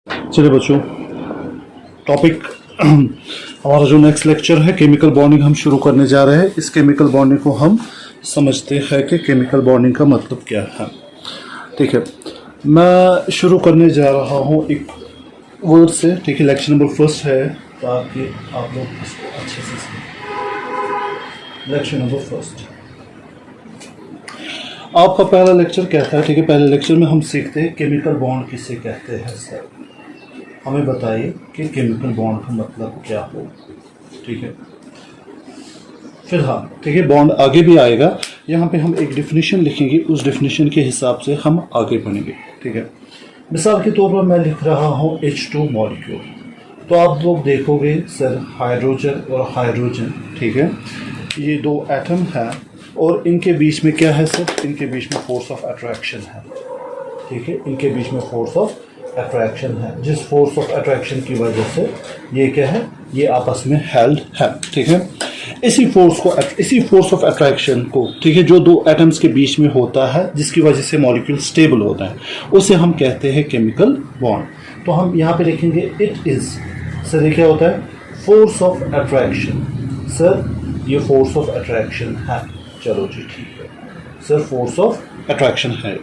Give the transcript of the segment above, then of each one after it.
चलिए बच्चों, टॉपिक हमारा जो नेक्स्ट लेक्चर है केमिकल बॉन्डिंग हम शुरू करने जा रहे हैं। इस केमिकल बॉन्डिंग को हम समझते हैं कि केमिकल बॉन्डिंग का मतलब क्या है। ठीक है, मैं शुरू करने जा रहा हूँ एक वर्ड से। ठीक है, लेक्चर नंबर फर्स्ट है ताकि आप लोग इसको अच्छे से समझें। लेक्चर नंबर फर्स्ट आपका पहला लेक्चर क्या था? ठीक है, पहले लेक्चर में हम सीखते हैं केमिकल बॉन्ड किसे कहते हैं। सर हमें बताइए कि केमिकल बॉन्ड का मतलब क्या हो। ठीक है, फिलहाल ठीक है, बॉन्ड आगे भी आएगा। यहाँ पे हम एक डिफिनीशन लिखेंगे, उस डिफिनीशन के हिसाब से हम आगे बढ़ेंगे। ठीक है, मिसाल के तौर पर मैं लिख रहा हूँ H2 मॉलिक्यूल, तो आप लोग देखोगे सर हाइड्रोजन और हाइड्रोजन, ठीक है, ये दो एटम है और इनके बीच में क्या है सर? इनके बीच में फोर्स ऑफ अट्रैक्शन है। ठीक है, इनके बीच में फोर्स ऑफ अट्रैक्शन है, जिस फोर्स ऑफ अट्रैक्शन की वजह से ये क्या है, ये आपस में हेल्ड है। ठीक है, इसी फोर्स ऑफ अट्रैक्शन को, ठीक है, जो दो एटम्स के बीच में होता है जिसकी वजह से मॉलिक्यूल स्टेबल होता है, उसे हम कहते हैं केमिकल बॉन्ड। तो हम यहाँ पे लिखेंगे इट इज, सर ये क्या होता है? Force of attraction. सर ये फोर्स ऑफ अट्रैक्शन है। चलो जी ठीक है सर, फोर्स ऑफ अट्रैक्शन है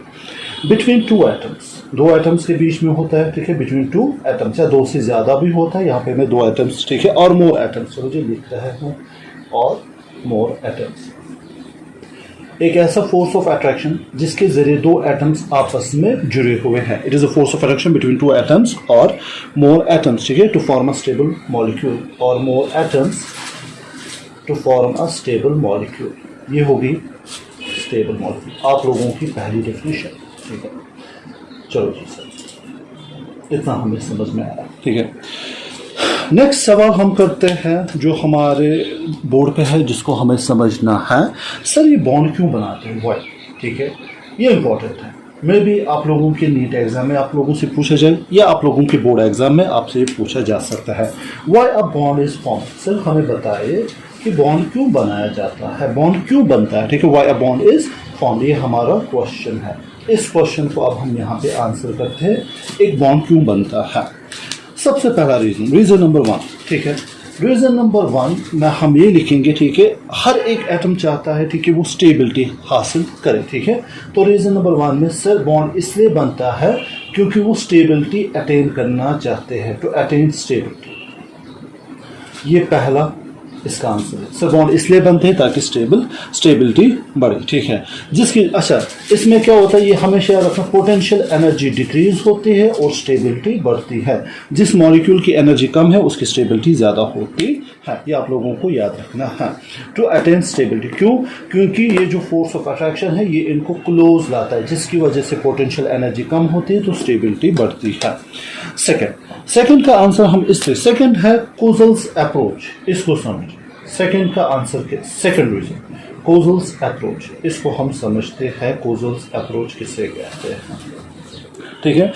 बिटवीन टू एटम्स, दो एटम्स के बीच में होता है। ठीक है, बिटवीन टू एटम्स, या दो से ज्यादा भी होता है। यहाँ पे मैं दो एटम्स, ठीक है, और मोर एटम्स, चलो जी लिख रहा हूँ, और मोर एटम्स। एक ऐसा फोर्स ऑफ अट्रैक्शन जिसके जरिए दो एटम्स आपस में जुड़े हुए हैं। It is a force of attraction between two atoms और मोर एटम्स, ठीक है, to form a stable molecule, और more atoms to form a stable molecule. ये होगी स्टेबल मॉलिक्यूल, आप लोगों की पहली डेफिनेशन। ठीक है, चलो जी सर, इतना हमें समझ में आया। ठीक है, नेक्स्ट सवाल हम करते हैं जो हमारे बोर्ड पे है, जिसको हमें समझना है। सर ये बॉन्ड क्यों बनाते हैं, वाई? ठीक है, ये इंपॉर्टेंट है। मे भी आप लोगों के नीट एग्जाम में आप लोगों से पूछा जाए, या आप लोगों के बोर्ड एग्जाम में आपसे पूछा जा सकता है, why a bond is form. Sir हमें बताइए कि बॉन्ड क्यों बनाया जाता है, बॉन्ड क्यों बनता है। ठीक है, why a bond is form, ये हमारा क्वेश्चन है। इस क्वेश्चन को अब हम यहाँ पे आंसर करते हैं, एक बॉन्ड क्यों बनता है। सबसे पहला रीजन नंबर वन, ठीक है, रीजन नंबर वन में हम ये लिखेंगे, ठीक है, हर एक एटम चाहता है, ठीक है, वो स्टेबिलिटी हासिल करे। ठीक है, तो रीजन नंबर वन में सर बॉन्ड इसलिए बनता है क्योंकि वो स्टेबिलिटी अटेन करना चाहते हैं, टू अटेन स्टेबिलिटी। ये पहला इसका आंसर है। सर बॉन्ड इसलिए बनते हैं ताकि स्टेबिलिटी बढ़े। ठीक है, जिसकी अच्छा इसमें क्या होता है, ये हमेशा याद रखना, पोटेंशियल एनर्जी डिक्रीज होती है और स्टेबिलिटी बढ़ती है। जिस मॉलिक्यूल की एनर्जी कम है उसकी स्टेबिलिटी ज़्यादा होती है, ये आप लोगों को याद रखना है। टू अटेन स्टेबिलिटी, क्यों? क्योंकि ये जो फोर्स ऑफ अट्रैक्शन है ये इनको क्लोज लाता है, जिसकी वजह से पोटेंशियल एनर्जी कम होती है तो स्टेबिलिटी बढ़ती है। सेकंड का आंसर हम इससे, सेकंड है कोजल्स अप्रोच, इसको समझिए। सेकंड का आंसर के सेकंड रीजन कोजल्स अप्रोच, इसको हम समझते हैं कोजल्स अप्रोच किसे कहते हैं। ठीक है,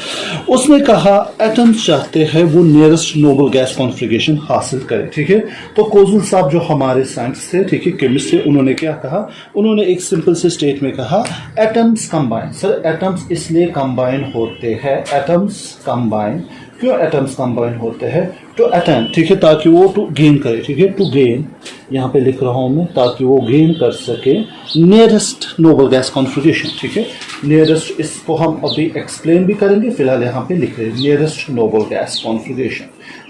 उसने कहा एटम्स चाहते हैं वो नियरेस्ट नोबल गैस कॉन्फ़िगरेशन हासिल करें। ठीक है, तो कोजल साहब जो हमारे साइंस थे, ठीक है, केमिस्ट थे, उन्होंने क्या कहा? उन्होंने एक सिंपल से स्टेट में कहा एटम्स कंबाइन। सर एटम्स इसलिए कंबाइन होते हैं, एटम्स कंबाइन क्यों एटम्स कंबाइन होते हैं? टू अटेन, ठीक है, ताकि वो टू गेन करे। ठीक है, टू गेन, यहाँ पे लिख रहा हूँ मैं, ताकि वो गेन कर सके नियरेस्ट नोबल गैस कॉन्फ़िगरेशन। ठीक है, नियरेस्ट, इसको हम अभी एक्सप्लेन भी करेंगे, फिलहाल यहाँ पे लिख रहे हैं नियरेस्ट नोबल गैस कॉन्फ़िगरेशन,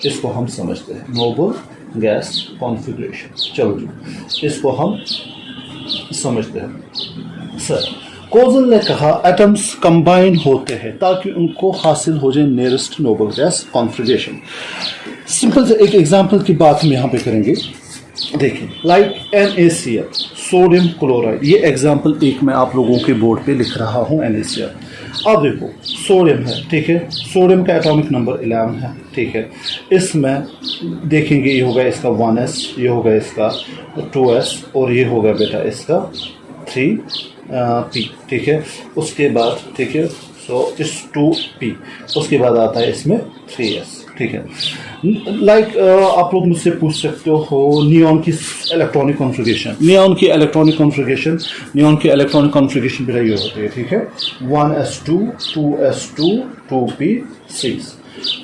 इसको हम समझते हैं नोबल गैस कॉन्फ़िगरेशन। चलो जी, इसको हम समझते हैं। सर कोजल ने कहा एटम्स कंबाइन होते हैं ताकि उनको हासिल हो जाए nearest noble gas configuration. Simple से एक एग्जांपल की बात हम यहाँ पे करेंगे। देखिए, लाइक NaCl, सोडियम क्लोराइड, ये एग्जांपल एक मैं आप लोगों के बोर्ड पे लिख रहा हूँ NaCl। अब देखो सोडियम है, ठीक है, सोडियम का एटॉमिक नंबर 11 है। ठीक है, इसमें देखेंगे ये होगा इसका 1s, ये होगा इसका 2s, और ये होगा बेटा इसका 3p। ठीक है, उसके बाद, ठीक है, सो इस 2p, उसके बाद आता है इसमें 3s। ठीक है, लाइक आप लोग मुझसे पूछ सकते हो नियॉन की इलेक्ट्रॉनिक कॉन्फ़िगरेशन, नियॉन की इलेक्ट्रॉनिक कॉन्फ़िगरेशन बेटा ये होती है। ठीक है, 1s2 2s2 2p6।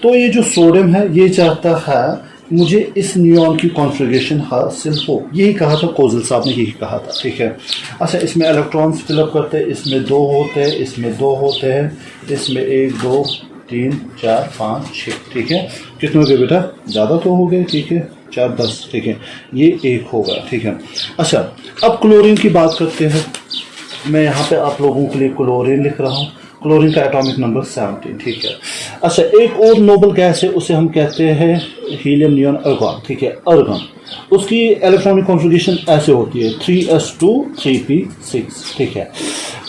तो ये जो सोडियम है ये चाहता है मुझे इस नियॉन की कॉन्फ़िगरेशन हासिल हो, यही कहा था कोजल साहब ने, यही कहा था, ठीक है। अच्छा, इसमें इलेक्ट्रॉन्स फिलअप करते हैं, इसमें 2 होते हैं, इसमें 2 होते हैं, इसमें 1 2 3 4 5 6, ठीक है। कितने हो गए बेटा? ज़्यादा तो हो गए, ठीक है, 4 10, ठीक है, ये 1 होगा, ठीक है। अच्छा, अब क्लोरीन की बात करते हैं। मैं यहाँ पे आप लोगों के लिए क्लोरीन लिख रहा हूँ। क्लोरीन का एटॉमिक नंबर 17, ठीक है। अच्छा, एक और नोबल गैस है, उसे हम कहते हैं हीलियम नियॉन आर्गन, ठीक है, आर्गन। उसकी इलेक्ट्रॉनिक कॉन्फ़िगरेशन ऐसे होती है 3s2 3p6, ठीक है।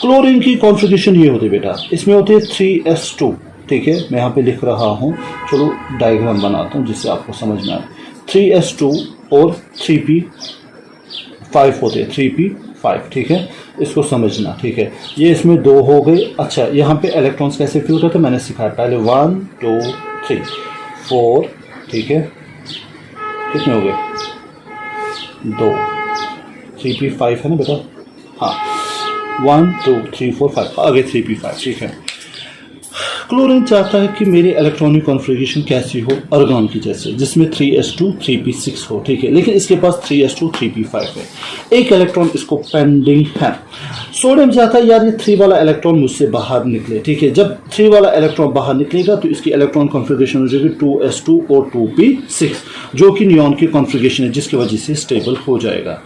क्लोरीन की कॉन्फ़िगरेशन ये होती है बेटा, इसमें होती है 3s2, ठीक है। मैं यहाँ पे लिख रहा हूँ, चलो डायग्राम बनाता हूँ जिससे आपको समझ में आए। 3s2 और 3p5 होते हैं, 3p5, ठीक है, इसको समझना, ठीक है। ये इसमें 2 हो गए। अच्छा, यहाँ पे इलेक्ट्रॉन्स कैसे फिल होते हैं मैंने सिखाया पहले, 1 2 3 4, ठीक है। कितने हो गए? 2, 3p5 है ना बेटा? हाँ, 1 2 3 4 5, आगे 3p5, ठीक है। क्लोरीन चाहता है कि मेरी इलेक्ट्रॉनिक कॉन्फ़िगरेशन कैसी हो, आर्गन की जैसे, जिसमें 3s2 3p6 हो, ठीक है। लेकिन इसके पास 3s2 3p5 है, एक इलेक्ट्रॉन इसको पेंडिंग है। सोडियम चाहता है यार ये 3 वाला इलेक्ट्रॉन मुझसे बाहर निकले, ठीक है। जब 3 वाला इलेक्ट्रॉन बाहर निकलेगा तो इसकी इलेक्ट्रॉन कॉन्फ़िगरेशन हो जाएगी 2s2 और 2p6, जो कि नियॉन की कॉन्फ़िगरेशन है, जिसकी वजह से स्टेबल हो जाएगा।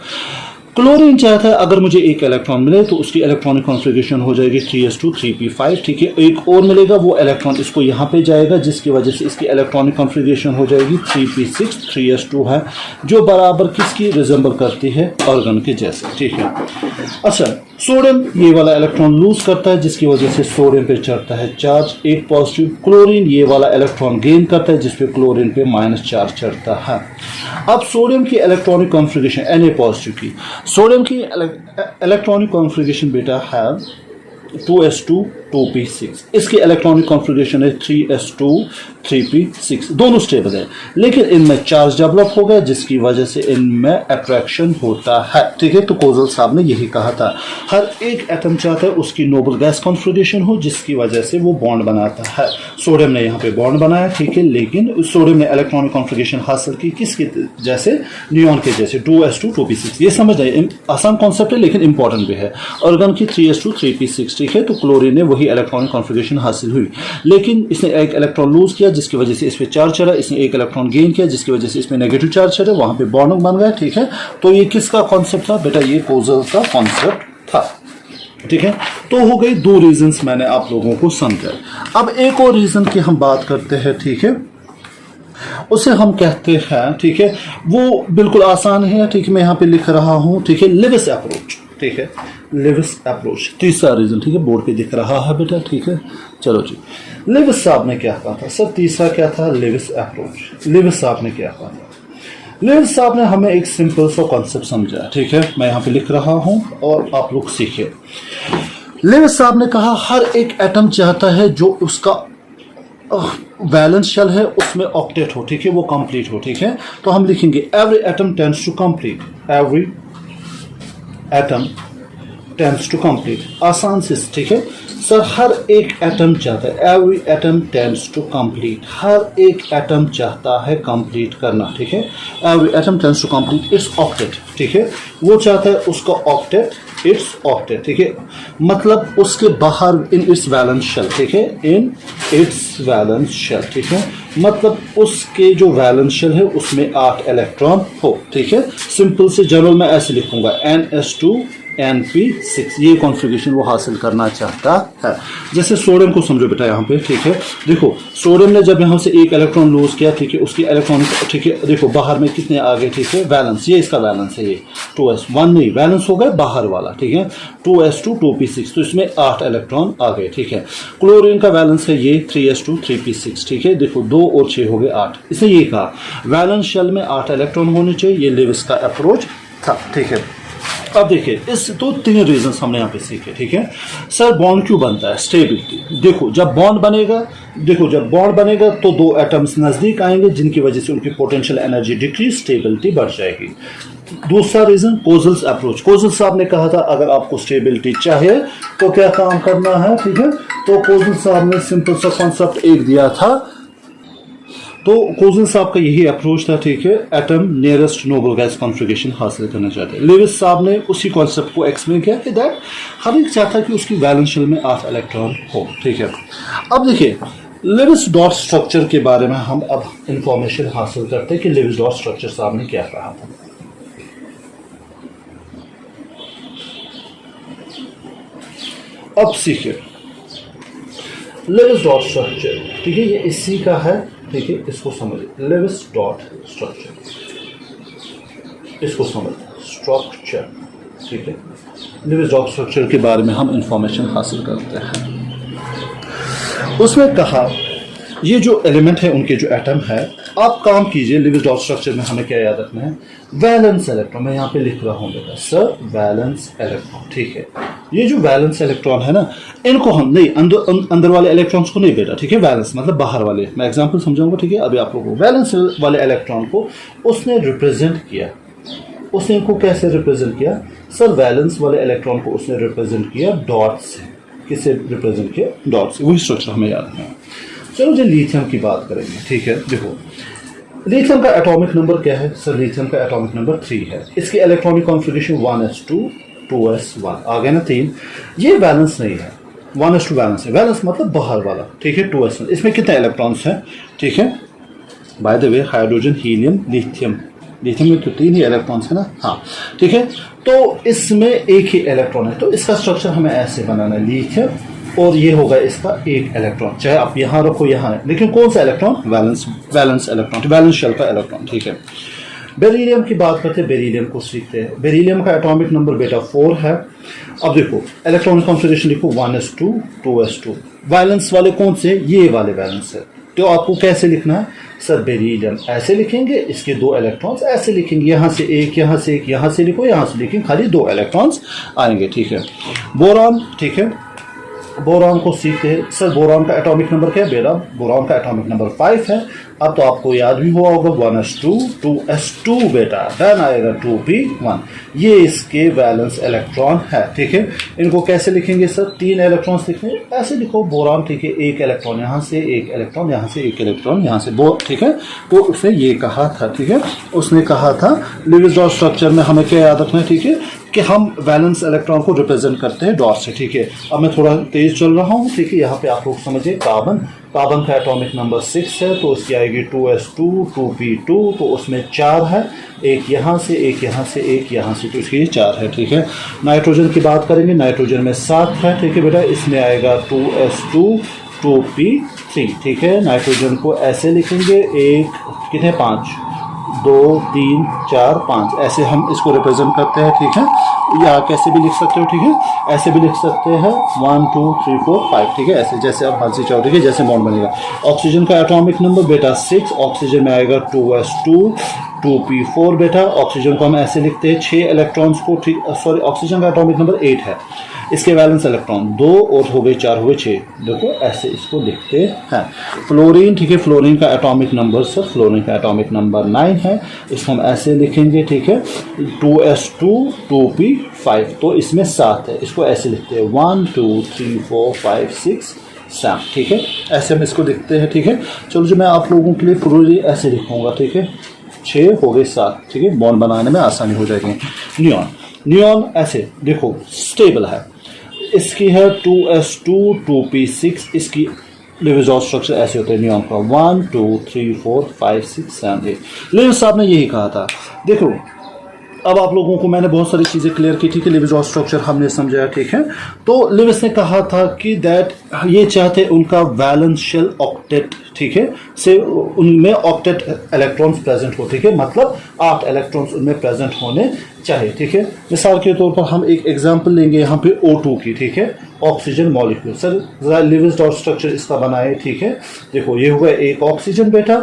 क्लोरीन चाहता है अगर मुझे एक इलेक्ट्रॉन मिले तो उसकी इलेक्ट्रॉनिक कॉन्फ़िगरेशन हो जाएगी 3s2 3p5, ठीक है। एक और मिलेगा, वो इलेक्ट्रॉन इसको यहाँ पे जाएगा, जिसकी वजह से इसकी इलेक्ट्रॉनिक कॉन्फ़िगरेशन हो जाएगी 3p6, 3s2 है, जो बराबर किसकी रिजेंबल करती है, आर्गन के जैसे, ठीक है। अच्छा, सोडियम ये वाला इलेक्ट्रॉन लूज करता है, जिसकी वजह से सोडियम पे चढ़ता है चार्ज, एक पॉजिटिव। क्लोरीन ये वाला इलेक्ट्रॉन गेन करता है, जिसपे क्लोरीन पे माइनस चार्ज चढ़ता है। अब सोडियम की इलेक्ट्रॉनिक कॉन्फ़िगरेशन Na पॉजिटिव की, सोडियम की इलेक्ट्रॉनिक कॉन्फ़िगरेशन बेटा है 2s2 2p6, इसकी इलेक्ट्रॉनिक कॉन्फ़िगरेशन है 3s2 3p6, दोनों स्टेबल है, लेकिन इनमें चार्ज डेवलप हो गया, जिसकी वजह से इनमें अट्रैक्शन होता है, ठीक है। तो कोजल साहब ने यही कहा था, हर एक एटम चाहता है उसकी नोबल गैस कॉन्फ़िगरेशन हो, जिसकी वजह से वो बॉन्ड बनाता है। सोडियम ने यहाँ पे बॉन्ड बनाया, ठीक है, लेकिन सोडियम ने इलेक्ट्रॉनिक कॉन्फ़िगरेशन हासिल की किसके जैसे, नियॉन के जैसे, 2s2 2p6। ये समझ आए, आसान कॉन्सेप्ट है लेकिन इंपॉर्टेंट भी है। आर्गन की 3s2 3p6, ठीक है। तो क्लोरीन ने वही इलेक्ट्रॉनिक कॉन्फ़िगरेशन हासिल हुई, लेकिन इसने एक इलेक्ट्रॉन लूज किया, जिसकी वजह से इस पे चार्ज चढ़ा, इसने एक इलेक्ट्रॉन गेन किया, जिसकी वजह से इसमें नेगेटिव चार्ज चढ़ा, वहां पे बॉन्ड बन गया, ठीक है। तो ये किसका कॉन्सेप्ट था बेटा? ये कोजल का कॉन्सेप्ट था, ठीक है। तो हो गई 2 रीजंस मैंने आप लोगों को समझाए। अब एक और रीजन की हम बात करते हैं, ठीक है, उसे हम कहते हैं, ठीक है, वो बिल्कुल आसान है, ठीक है। मैं यहाँ पे लिख रहा हूँ, ठीक है, लेविस अप्रोच, ठीक है, लेविस अप्रोच, तीसरा रीजन, ठीक है, बोर्ड पे दिख रहा है बेटा, ठीक है। चलो जी, लेविस साहब ने क्या कहा था सर? तीसरा क्या था? Levi's approach. लेविस साहब ने क्या कहा था? लेविस साहब ने हमें एक सिंपल सा कॉन्सेप्ट समझाया, ठीक है। मैं यहाँ पे लिख रहा हूँ और आप लोग सीखिए। लेविस साहब ने कहा हर एक एटम चाहता है जो उसका वैलेंस शेल है उसमें ऑक्टेट हो, ठीक है, वो कंप्लीट हो, ठीक है। तो हम लिखेंगे every atom tends to complete, every atom tends to complete, आसान से, ठीक है सर। हर एक एटम चाहता है, every atom tends to complete, हर एक एटम चाहता है कंप्लीट करना, ठीक है। Every atom tends to complete its octet, ठीक है, वो चाहता है उसका ऑक्टेट, इट्स ऑक्टेट, ठीक है, मतलब उसके बाहर, इन इट्स वैलेंस शेल, ठीक है, इन इट्स वैलेंस शेल, ठीक है, मतलब उसके जो वैलेंस शेल है उसमें 8 इलेक्ट्रॉन हो, ठीक है। सिंपल से जनरल में ऐसे लिखूंगा ns2 np6, ये कॉन्फ़िगरेशन वो हासिल करना चाहता है। जैसे सोडियम को समझो बेटा यहाँ पे, ठीक है। देखो सोडियम ने जब यहाँ से एक इलेक्ट्रॉन लूज किया, ठीक है, उसकी इलेक्ट्रॉनिक, ठीक है, देखो बाहर में कितने आ गए, ठीक है, वैलेंस, ये इसका वैलेंस है, ये 2s1 नहीं, वैलेंस हो गए बाहर वाला, ठीक है, 2s2 2p6, तो इसमें 8 इलेक्ट्रॉन आ गए, ठीक है। क्लोरीन का वैलेंस है ये 3s2 3p6, ठीक है, देखो 2 और 6 हो गए 8। इसने ये कहा वैलेंस शेल में 8 इलेक्ट्रॉन होने चाहिए, ये लेविस का अप्रोच था, ठीक है। अब देखिए, इस तो 3 रीजंस हमने यहाँ पे सीखे, ठीक है। सर बॉन्ड क्यों बनता है? स्टेबिलिटी। देखो जब बॉन्ड बनेगा, देखो जब बॉन्ड बनेगा तो 2 एटम्स नजदीक आएंगे, जिनकी वजह से उनकी पोटेंशियल एनर्जी डिक्रीज, स्टेबिलिटी बढ़ जाएगी। दूसरा रीजन कोजल्स अप्रोच। कोजल साहब ने कहा था अगर आपको स्टेबिलिटी चाहिए तो क्या काम करना है, ठीक है। तो कोजल साहब ने सिंपल सा कॉन्सेप्ट एक दिया था, तो कोजन साहब का यही अप्रोच था, ठीक है, atom nearest noble gas configuration हासिल करना चाहते हैं। लेविस साहब ने उसी कॉन्सेप्ट को एक्सप्लेन किया कि दैट हर एक चाहता है कि उसकी वैलेंस शेल में 8 इलेक्ट्रॉन हो, ठीक है। अब देखिए लेविस डॉट स्ट्रक्चर के बारे में हम अब इंफॉर्मेशन हासिल करते हैं कि लेविस डॉट स्ट्रक्चर साहब ने क्या कहा था। अब सीखिए लेविस डॉट स्ट्रक्चर, ठीक है, ये इसी का है, ठीक है, इसको समझिए। लेविस डॉट स्ट्रक्चर, इसको समझिए, स्ट्रक्चर, ठीक है। लेविस डॉट स्ट्रक्चर के बारे में हम इंफॉर्मेशन हासिल करते हैं। उसमें कहा ये जो एलिमेंट है उनके जो एटम है, आप काम कीजिए लेविस डॉट स्ट्रक्चर में हमें क्या याद रखना है, वैलेंस इलेक्ट्रॉन। मैं यहाँ पे लिख रहा हूँ बेटा सर, वैलेंस इलेक्ट्रॉन, ठीक है। ये जो वैलेंस इलेक्ट्रॉन है ना, इनको हम नहीं, अंदर वाले इलेक्ट्रॉन्स को नहीं बेटा, ठीक है। वैलेंस मतलब बाहर वाले, मैं एग्जांपल समझाऊंगा, ठीक है। अभी आप लोगों को वैलेंस वाले इलेक्ट्रॉन को उसने रिप्रेजेंट किया। उसने इनको कैसे रिप्रेजेंट किया सर? वैलेंस वाले इलेक्ट्रॉन को उसने रिप्रेजेंट किया डॉट से। किससे रिप्रेजेंट किया? डॉट से। वही स्ट्रक्चर हमें याद रखना है। चलो जो लिथियम की बात करेंगे, ठीक है। देखो लिथियम का एटॉमिक नंबर क्या है सर? लिथियम का एटॉमिक नंबर 3 है। इसकी इलेक्ट्रॉनिक कॉन्फ़िगरेशन 1s2 2s1 आ गया ना 3। ये बैलेंस नहीं है, 1s2 बैलेंस है। बैलेंस मतलब बाहर वाला, ठीक है, 2s1। इसमें कितने इलेक्ट्रॉन्स हैं, ठीक है। By the way hydrogen, helium, lithium, lithium में तो 3 ही इलेक्ट्रॉन्स है ना, हाँ, ठीक है। तो इसमें एक ही इलेक्ट्रॉन है, तो इसका स्ट्रक्चर हमें ऐसे बनाना है, लिथियम और ये होगा इसका एक इलेक्ट्रॉन, चाहे आप यहाँ रखो यहाँ है, लेकिन कौन सा electron? Valence electron, valence shell का इलेक्ट्रॉन, ठीक है। बेरिलियम की बात करते हैं, बेरिलियम को सीखते हैं। बेरिलियम का एटॉमिक नंबर बेटा 4 है। अब देखो इलेक्ट्रॉनिक कॉन्फ़िगरेशन लिखो 1s2 2s2। वैलेंस वाले कौन से? ये वाले वैलेंस है। तो आपको कैसे लिखना है सर? बेरिलियम ऐसे लिखेंगे, इसके 2 इलेक्ट्रॉन्स ऐसे लिखेंगे, यहाँ से एक, यहाँ से एक, यहाँ से लिखो, यहाँ से लिखेंगे, खाली 2 इलेक्ट्रॉन्स आएंगे, ठीक है। बोरॉन, ठीक है, बोरॉन को सीखते हैं सर। बोरॉन का एटॉमिक नंबर क्या है बेटा? बोरॉन का एटॉमिक नंबर 5 है। अब तो आपको याद भी हुआ होगा 1s2 2s2 बेटा, देन आएगा 2p1। ये इसके वैलेंस इलेक्ट्रॉन है, ठीक है। इनको कैसे लिखेंगे सर? 3 इलेक्ट्रॉन्स लिखेंगे, ऐसे लिखो बोरॉन, ठीक है, एक इलेक्ट्रॉन यहाँ से, एक इलेक्ट्रॉन यहाँ से, एक इलेक्ट्रॉन यहाँ से, ठीक है। तो उसने ये कहा था, ठीक है, उसने कहा था लेविस डॉट स्ट्रक्चर में हमें क्या याद रखना है, ठीक है, कि हम वैलेंस इलेक्ट्रॉन को रिप्रेजेंट करते हैं डॉट से, ठीक है। अब मैं थोड़ा तेज चल रहा हूँ, ठीक है। यहाँ पे आप लोग समझिए कार्बन, कार्बन का एटॉमिक नंबर 6 है, तो इसकी आएगी 2s2 2p2, तो उसमें 4 है, एक यहाँ से, एक यहाँ से, एक यहाँ से, तो इसकी 4 है, ठीक है। नाइट्रोजन की बात करेंगे, नाइट्रोजन में 7 है, ठीक है बेटा, इसमें आएगा 2s2 2p3, ठीक है। नाइट्रोजन को ऐसे लिखेंगे, एक कितने 5 2 3 4 5, ऐसे हम इसको रिप्रेजेंट करते हैं, ठीक है। या कैसे भी लिख सकते हो, ठीक है, ऐसे भी लिख सकते हैं 1 2 3 4 5, ठीक है, ऐसे जैसे आप मर्जी चाहो, ठीक है, जैसे बॉन्ड बनेगा। ऑक्सीजन का एटॉमिक नंबर बेटा 6, ऑक्सीजन में आएगा 2s2 2p4 बेटा। ऑक्सीजन को हम ऐसे लिखते हैं 6 इलेक्ट्रॉन्स को, ठीक, सॉरी, ऑक्सीजन का एटॉमिक नंबर 8 है। इसके वैलेंस इलेक्ट्रॉन 2 और हो गए 4 हो गए 6, देखो ऐसे इसको लिखते हैं। फ्लोरीन, ठीक है, फ्लोरीन का एटॉमिक नंबर सर, फ्लोरीन का एटॉमिक नंबर 9 है। इसको हम ऐसे लिखेंगे, ठीक है, 2s2 2p5, तो इसमें 7 है, इसको ऐसे लिखते हैं 1 2 3 4 5 6 7, ठीक है, ऐसे हम इसको लिखते हैं, ठीक है। चलो जो मैं आप लोगों के लिए फ्लोरीन ऐसे लिखूंगा, ठीक है, 6 हो गए 7, ठीक है, बॉन्ड बनाने में आसानी हो जाएगी। नियॉन, नियॉन ऐसे देखो स्टेबल है, इसकी है 2s2 2p6, इसकी लेविस डॉट स्ट्रक्चर ऐसे होते हैं नियॉन का 1 2 3 4 5 6 7 8। लेविस साहब ने यही कहा था। देखो अब आप लोगों को मैंने बहुत सारी चीज़ें क्लियर की, ठीक है, लेविस डॉट स्ट्रक्चर हमने समझाया, ठीक है। तो लेविस ने कहा था कि दैट ये चाहते उनका वैलेंस शेल ऑक्टेट, ठीक है, से उनमें ऑक्टेट इलेक्ट्रॉन्स प्रेजेंट हो, ठीक है, मतलब 8 इलेक्ट्रॉन्स उनमें प्रेजेंट होने चाहिए, ठीक है। मिसाल के तौर पर हम एक एग्जांपल लेंगे यहाँ पे O2 की, ठीक है, ऑक्सीजन मॉलिक्यूल। सर जरा लेविस डॉट स्ट्रक्चर इसका बनाए, ठीक है। देखो ये होगा एक ऑक्सीजन बेटा,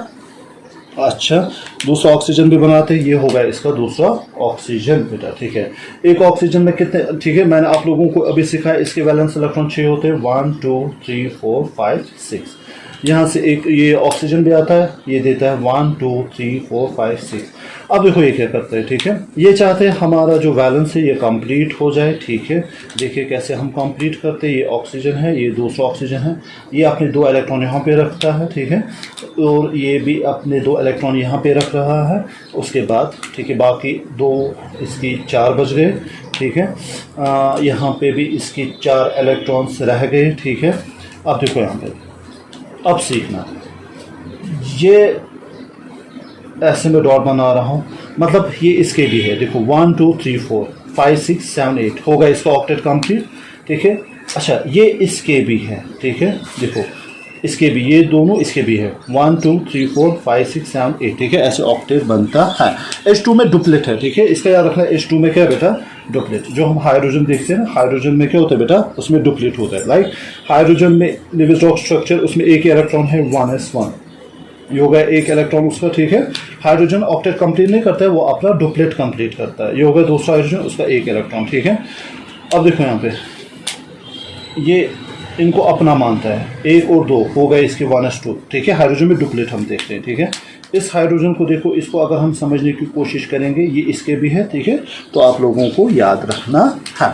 अच्छा, दूसरा ऑक्सीजन भी बनाते हैं, ये होगा इसका दूसरा ऑक्सीजन बेटा, ठीक है। एक ऑक्सीजन में कितने, ठीक है, मैंने आप लोगों को अभी सिखाया, इसके वैलेंस इलेक्ट्रॉन 6 होते हैं, 1 2 3 4 5 6। यहाँ से एक ये ऑक्सीजन भी आता है, ये देता है 1 2 3 4 5 6। अब देखो ये क्या करते हैं, ठीक है, ये चाहते हैं हमारा जो वैलेंस है ये कंप्लीट हो जाए, ठीक है। देखिए कैसे हम कंप्लीट करते हैं, ये ऑक्सीजन है, ये दूसरा ऑक्सीजन है, ये अपने 2 इलेक्ट्रॉन यहाँ पे रखता है, ठीक है, और ये भी अपने 2 इलेक्ट्रॉन यहाँ पे रख रहा है। उसके बाद ठीक है बाकी 2 इसकी 4 बच गए, ठीक है, यहाँ पे भी इसकी 4 इलेक्ट्रॉन्स रह गए, ठीक है। अब देखो यहाँ पे, अब सीखना, ये ऐसे में डॉट बना रहा हूँ, मतलब ये इसके भी है, देखो 1 2 3 4 5 6 7 8 होगा इसका ऑक्टेट कंप्लीट, ठीक है। अच्छा ये इसके भी है, ठीक है, देखो इसके भी, ये दोनों इसके भी है 1 2 3 4 5 6 7 8, ठीक है, ऐसे ऑक्टेट बनता है। H2 में डुप्लेट है, ठीक है, इसका याद रखना H2 में क्या है बेटा, डुप्लेट। जो हम हाइड्रोजन देखते हैं ना, हाइड्रोजन में क्या होता है बेटा, उसमें डुप्लेट होता है। लाइक हाइड्रोजन में लिविस्टॉक स्ट्रक्चर, उसमें एक इलेक्ट्रॉन है 1s1, ये होगा एक इलेक्ट्रॉन उसका, ठीक है। हाइड्रोजन ऑक्टेट कंप्लीट नहीं करता है, वो अपना डुप्लेट कंप्लीट करता है, ये होगा दूसरा हाइड्रोजन, उसका एक इलेक्ट्रॉन, ठीक है। अब देखो यहाँ पे ये इनको अपना मानता है, 1 और 2 हो गए इसके 1s2, ठीक है। हाइड्रोजन में डुप्लेट हम देखते हैं, ठीक है। इस हाइड्रोजन को देखो, इसको अगर हम समझने की कोशिश करेंगे, ये इसके भी है, ठीक है, तो आप लोगों को याद रखना है।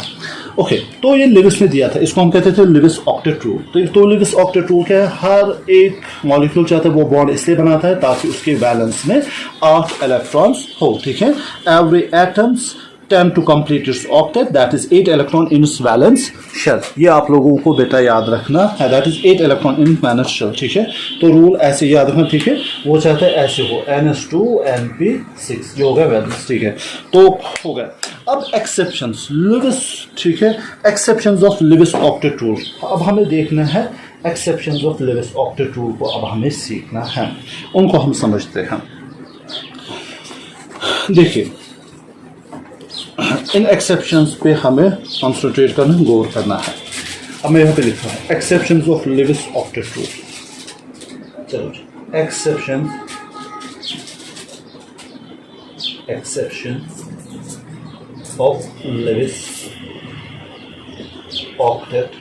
ओके, तो ये लिविस ने दिया था, इसको हम कहते थे लिविस ऑक्टेट रूल। तो लिविस ऑक्टेट रूल क्या है, हर एक मॉलिक्यूल चाहता है वो बॉन्ड इसलिए बनाता है ताकि उसके बैलेंस में 8 इलेक्ट्रॉन्स हो, ठीक है। Every atoms tend to complete its octet, that is 8 electron in its valence shell। ये आप लोगों को बेटा याद रखना है, that is 8 electron in valence shell, ठीक है। तो रूल ऐसे याद रखना, ठीक है, वो चाहता है ऐसे हो NS2 NP6, जो होगा वैलेंस, ठीक है। तो हो गया। अब एक्सेप्शंस लिविस, ठीक है, exceptions of Lewis octet rule. अब हमें देखना है exceptions of Lewis octet rule को, अब हमें सीखना है, उनको हम समझते हैं। देखिए इन एक्सेप्शंस पे हमें कॉन्सेंट्रेट करना, गौर करना है। अब मैं यहाँ पे लिखा है exceptions of Lewis octet rule. चलो, exception of Lewis octet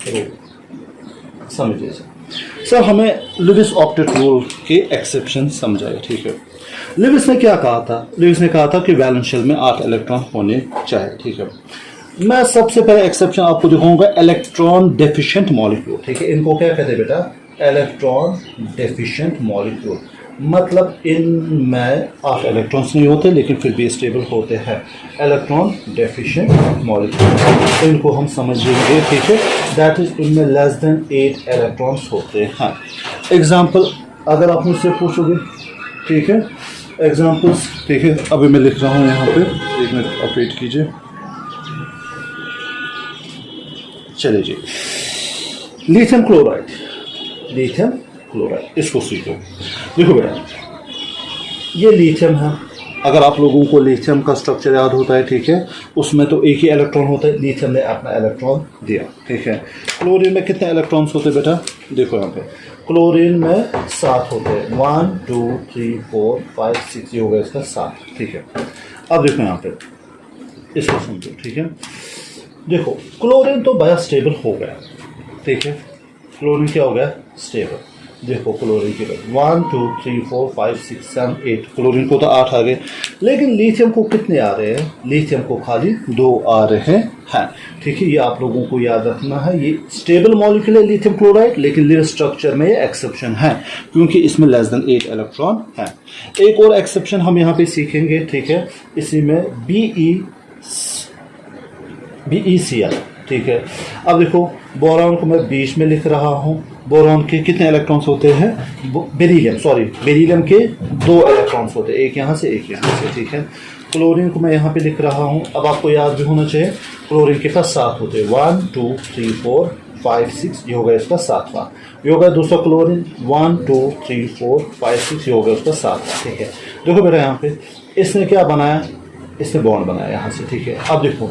rule समझिए सर, हमें लिविस ऑक्टेट रूल के एक्सेप्शन समझाए, ठीक है। लिविस ने क्या कहा था, लिविस ने कहा था कि वैलेंस शेल में 8 इलेक्ट्रॉन होने चाहिए, ठीक है। मैं सबसे पहले एक्सेप्शन आपको दिखाऊंगा इलेक्ट्रॉन डेफिशिएंट मॉलिक्यूल, ठीक है। इनको क्या कहते हैं बेटा, इलेक्ट्रॉन डेफिशिएंट मॉलिक्यूल। मतलब इनमें 8 इलेक्ट्रॉन्स नहीं होते लेकिन फिर भी स्टेबल होते हैं, इलेक्ट्रॉन डेफिशिएंट मॉलिक्यूल। तो इनको हम समझेंगे, ठीक है, दैट इज इनमें लेस देन 8 इलेक्ट्रॉन्स होते हैं। एग्जाम्पल अगर आप मुझसे पूछोगे, ठीक है, एग्जाम्पल्स, ठीक है, अभी मैं लिख रहा हूँ यहाँ पे, एक मिनट आप वेट कीजिए। चलिए जी, लिथियम क्लोराइड, लिथियम क्लोराइड, इसको सीखो। देखो बेटा, ये लिथियम है, अगर आप लोगों को लिथियम का स्ट्रक्चर याद होता है, ठीक है, उसमें तो एक ही इलेक्ट्रॉन होता है, लिथियम ने अपना इलेक्ट्रॉन दिया, ठीक है। क्लोरीन में कितने इलेक्ट्रॉन्स होते हैं बेटा, देखो यहाँ पे क्लोरीन में 7 होते हैं, 1 2 3 4 5 6, ये होगा इसका 7, ठीक है। अब देखो यहाँ पे इसको समझो, ठीक है। देखो क्लोरीन तो बड़ा स्टेबल हो गया, ठीक है, क्लोरीन क्या हो गया, स्टेबल। देखो क्लोरीन की 1 2 3 4 5 6 7 8, क्लोरीन को तो 8 आ गए, लेकिन लिथियम को कितने आ रहे हैं, लिथियम को खाली 2 आ रहे हैं, ठीक है। ये आप लोगों को याद रखना है, ये स्टेबल मॉलिक्यूल है लिथियम क्लोराइड, लेकिन लिविस स्ट्रक्चर में ये एक्सेप्शन है क्योंकि इसमें लेस देन 8 इलेक्ट्रॉन है। एक और एक्सेप्शन हम यहाँ पे सीखेंगे, ठीक है, इसी में BeCl, ठीक है। अब देखो बोरॉन को मैं बीच में लिख रहा हूँ, बोरॉन के कितने इलेक्ट्रॉन्स होते हैं, बेरिलियम के 2 इलेक्ट्रॉन्स होते हैं, एक यहाँ से एक यहाँ से, ठीक है। क्लोरीन को मैं यहाँ पे लिख रहा हूँ, अब आपको याद भी होना चाहिए, क्लोरीन के पास 7 होते हैं, 1 2 3 4 5 6, ये होगा इसका 7वां। ये होगा दूसरा क्लोरीन 1 2 3 4 5 6, ये होगा उसका 7वां, ठीक है। देखो बेटा यहाँ पे इसने क्या बनाया, इसने बॉन्ड बनाया यहाँ से, ठीक है। अब देखो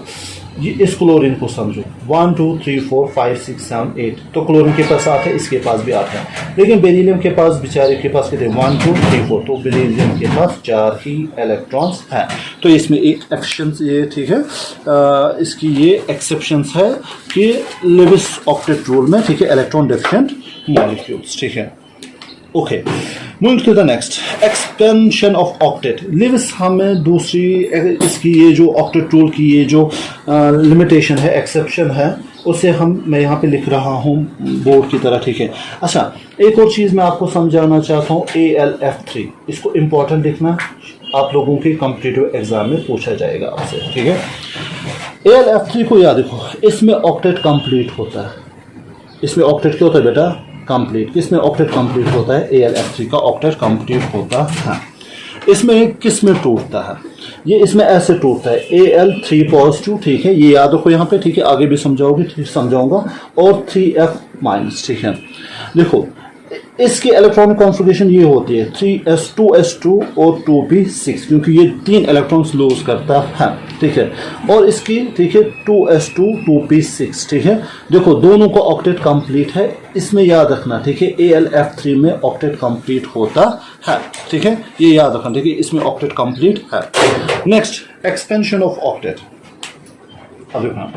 ये इस क्लोरीन को समझो, 1 2 3 4 5 6 7 8, तो क्लोरीन के पास 8 है, इसके पास भी 8 है, लेकिन बेरिलियम के पास, बेचारे के पास कितने, 1 2 3 4, तो बेरिलियम के पास 4 ही इलेक्ट्रॉन्स हैं। तो इसमें एक एक्सेप्शंस ये, ठीक है, इसकी ये एक्सेप्शंस है कि लिविस ऑक्टेट रूल में, ठीक है, इलेक्ट्रॉन डेफिशिएंट molecules, ठीक है. Okay, moving to the next, expansion of octet. Lewis हमें दूसरी इसकी ये जो ऑक्टेट टूल की ये जो लिमिटेशन है, एक्सेप्शन है, उसे मैं यहाँ पे लिख रहा हूँ बोर्ड की तरह, ठीक है. अच्छा, एक और चीज़ मैं आपको समझाना चाहता हूँ, ALF3, इसको इम्पोर्टेंट लिखना, आप लोगों के कॉम्पिटिटिव एग्जाम में पूछा जाएगा आपसे, ठीक है. ALF3 को याद रखो, इसमें ऑक्टेट कंप्लीट होता है. इसमें ऑक्टेट क्या होता है बेटा? कंप्लीट. किसमें ऑक्टेट कंप्लीट होता है? ALF3 का ऑक्टेट कंप्लीट होता है. इसमें किस में टूटता है? ये इसमें ऐसे टूटता है, Al3 पॉजिटिव, ठीक है, ये याद रखो यहाँ पे, ठीक है, आगे भी समझाओगे, ठीक समझाऊंगा, और 3F माइनस, ठीक है. देखो इसकी इलेक्ट्रॉनिक कॉन्फ़िगरेशन ये होती है 3s2s2 और 2p6, क्योंकि ये 3 इलेक्ट्रॉन्स लूज करता है, ठीक है. और इसकी, ठीक है, 2s2 2p6, ठीक है. देखो दोनों को ऑक्टेट कंप्लीट है, इसमें याद रखना, ठीक है, ALF3 में ऑक्टेट कंप्लीट होता है, ठीक है, ये याद रखना, ठीक है, इसमें ऑक्टेट कंप्लीट है. Next, expansion of octet. अब देखना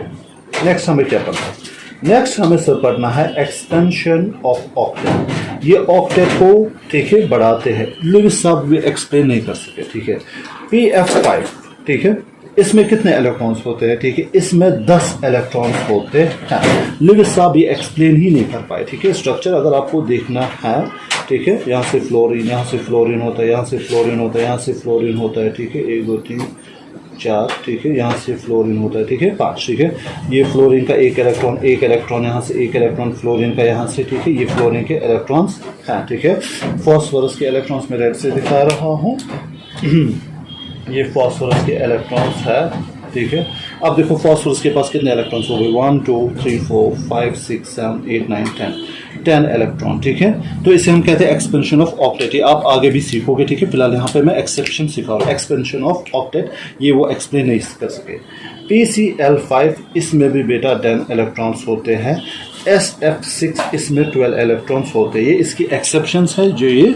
नेक्स्ट हमें क्या पढ़ना है. नेक्स्ट हमें सर पढ़ना है एक्सपेंशन ऑफ ऑक्टेट. ये ऑक्टेट को, ठीक है, बढ़ाते हैं. लिविस साहब भी एक्सप्लेन नहीं कर सके, ठीक है. PF5, ठीक है, इसमें कितने इलेक्ट्रॉन्स होते हैं? ठीक है, इसमें 10 इलेक्ट्रॉन्स होते हैं. लिविस साहब ये एक्सप्लेन ही नहीं कर पाए, ठीक है. स्ट्रक्चर अगर आपको देखना है, ठीक है, यहाँ से फ्लोरीन, यहाँ से फ्लोरीन होता है, यहाँ से फ्लोरीन होता है, यहाँ से फ्लोरीन होता है, ठीक है, 1 2 3 4, ठीक है, यहाँ से फ्लोरीन होता है, ठीक है, 5, ठीक है. ये फ्लोरीन का एक इलेक्ट्रॉन यहाँ से, एक इलेक्ट्रॉन फ्लोरीन का यहाँ से, ठीक है, ये फ्लोरीन के इलेक्ट्रॉन्स हैं, ठीक है. फॉस्फोरस के इलेक्ट्रॉन्स में रेड से दिखा रहा हूँ. ये फॉस्फोरस के इलेक्ट्रॉन्स है, ठीक है. अब देखो फॉस्फोरस के पास कितने इलेक्ट्रॉन्स हो गए? 1 2 3 4 5 6 7 8 9 10 इलेक्ट्रॉन, ठीक है. तो इसे हम कहते हैं एक्सपेंशन ऑफ ऑक्टेट. ये आप आगे भी सीखोगे, ठीक है. फिलहाल यहाँ पे मैं एक्सेप्शन सिखा रहा हूँ. एक्सपेंशन ऑफ ऑक्टेट ये वो एक्सप्लेन नहीं कर सके. PCl5, इसमें भी बेटा 10 इलेक्ट्रॉन्स होते हैं. SF6, इसमें 12 इलेक्ट्रॉन्स होते हैं. ये इसकी एक्सेप्शंस है जो ये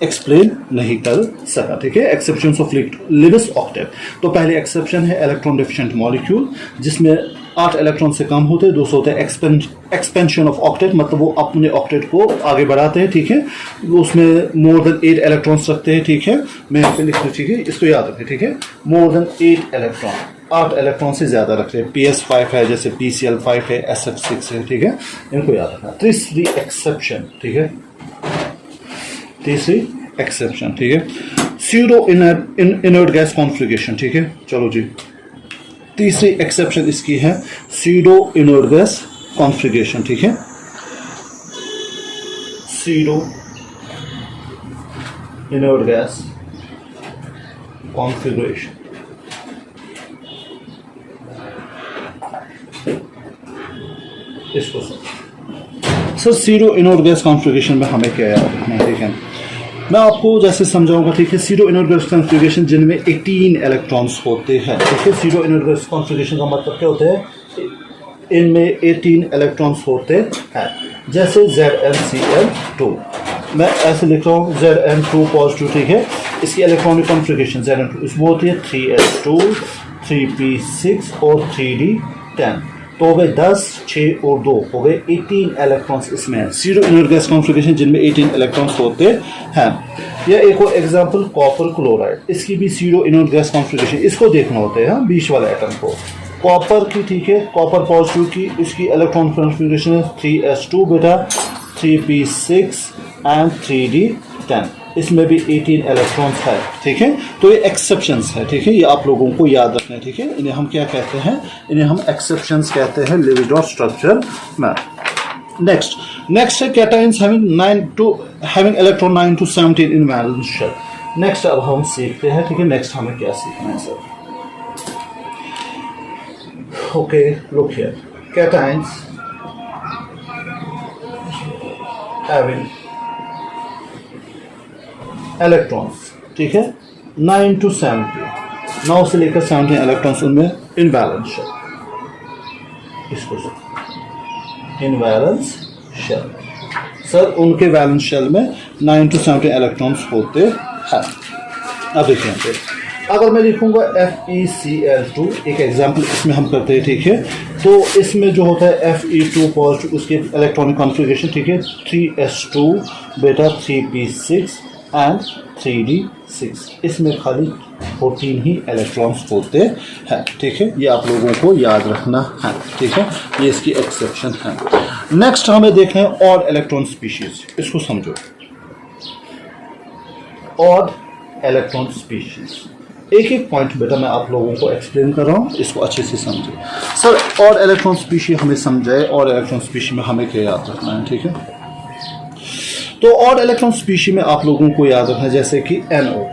एक्सप्लेन नहीं कर सका, ठीक है. Exceptions of Lewis octet. तो पहले एक्सेप्शन है इलेक्ट्रॉन डिफिशिएंट मॉलिक्यूल, जिसमें 8 इलेक्ट्रॉन से कम होते हैं. दूसरा होता है एक्सपेंशन ऑफ ऑक्टेट, मतलब वो अपने ऑक्टेट को आगे बढ़ाते हैं, ठीक है. उसमें मोर देन 8 इलेक्ट्रॉन्स रखते हैं, ठीक है. मैं यहाँ पे लिख दूँ, ठीक है, इसको याद रखें, ठीक है. मोर देन 8 इलेक्ट्रॉन, 8 इलेक्ट्रॉन से ज्यादा रखते हैं. PS5 है, जैसे PCl5 है, SF6 है, ठीक है, इनको याद रखना. तीसरी एक्सेप्शन, ठीक है, तीसरी एक्सेप्शन, ठीक है, स्यूडो इनर्ट गैस कॉन्फ़िगरेशन, ठीक है. चलो जी, तीसरी एक्सेप्शन इसकी है स्यूडो इनर्ट गैस कॉन्फ़िगरेशन, ठीक है. Pseudo inert gas configuration. इसको sir pseudo inert gas configuration में हमें क्या याद रखना है, ठीक है. मैं आपको जैसे समझाऊंगा, ठीक है. स्यूडो इनर्ट गैस कॉन्फ़िगरेशन जिनमें 18 इलेक्ट्रॉन्स होते हैं, ठीक है. स्यूडो इनर्ट गैस कॉन्फ़िगरेशन का मतलब क्या होता है? इनमें 18 इलेक्ट्रॉन्स होते हैं. जैसे ZnCl2, मैं ऐसे लिख रहा हूँ Zn2 पॉजिटिव, ठीक है. इसकी इलेक्ट्रॉनिक कॉन्फ़िगरेशन Zn2 इसमें होती है 3s2 3p6 और 3d10. तो हो गए 10, 6 और 2 हो गए 18 इलेक्ट्रॉन्स इसमें है. स्यूडो इनर्ट गैस कॉन्फ़िगरेशन जिनमें 18 इलेक्ट्रॉन्स होते हैं. या एक और एग्जांपल कॉपर क्लोराइड, इसकी भी स्यूडो इनर्ट गैस कॉन्फ़िगरेशन इसको देखना होता है, हाँ, बीच वाले एटम को. कॉपर की, ठीक है, कॉपर पॉजिटिव की, इसकी इलेक्ट्रॉन कॉन्फ़िगरेशन है 3s2 बेटा, 3p6 एंड 3d10. इसमें भी 18 इलेक्ट्रॉन्स है, ठीक है. तो ये एक्सेप्शंस है, ठीक है, ये आप लोगों को याद रखना है, ठीक है. इन्हें हम क्या कहते हैं? इन्हें हम एक्सेप्शंस कहते हैं लिविस डॉट स्ट्रक्चर में. नेक्स्ट है cations having electron 9 to 17 in valence shell. Next अब हम सीखते हैं, ठीक है. नेक्स्ट हमें क्या सीखना है sir? Okay, look here. Cations having electrons, ठीक है, 9 to 17, 9 से लेकर 17 इलेक्ट्रॉन्स उनमें इनवैलेंस शेल. इसको इनवैलेंस शेल, सर उनके वैलेंस शेल में 9 to 17 इलेक्ट्रॉन्स होते हैं. अब देखिए अगर मैं लिखूंगा FeCl2, एक एग्जांपल इसमें हम करते हैं, ठीक है। तो इसमें जो होता है Fe2 पॉजिटिव, उसके इलेक्ट्रॉनिक कॉन्फ़िगरेशन, ठीक है, 3s2 बेटा 3p6 एंड 3d6। इसमें खाली 14 ही इलेक्ट्रॉन्स होते हैं, ठीक है। ये आप लोगों को याद रखना है, ठीक है। ये इसकी एक्सेप्शन है। नेक्स्ट हमें देखना है ऑड इलेक्ट्रॉन स्पीशीज। इसको समझो, ऑड इलेक्ट्रॉन स्पीशीज। एक एक पॉइंट बेटा मैं आप लोगों को एक्सप्लेन कर रहा हूँ, इसको अच्छे से समझे। सर ऑड इलेक्ट्रॉन स्पीशी हमें समझाए, ऑड इलेक्ट्रॉन स्पीशी में हमें क्या याद रखना है, ठीक है। तो ऑड इलेक्ट्रॉन स्पीशी में आप लोगों को याद रखना है जैसे कि NO,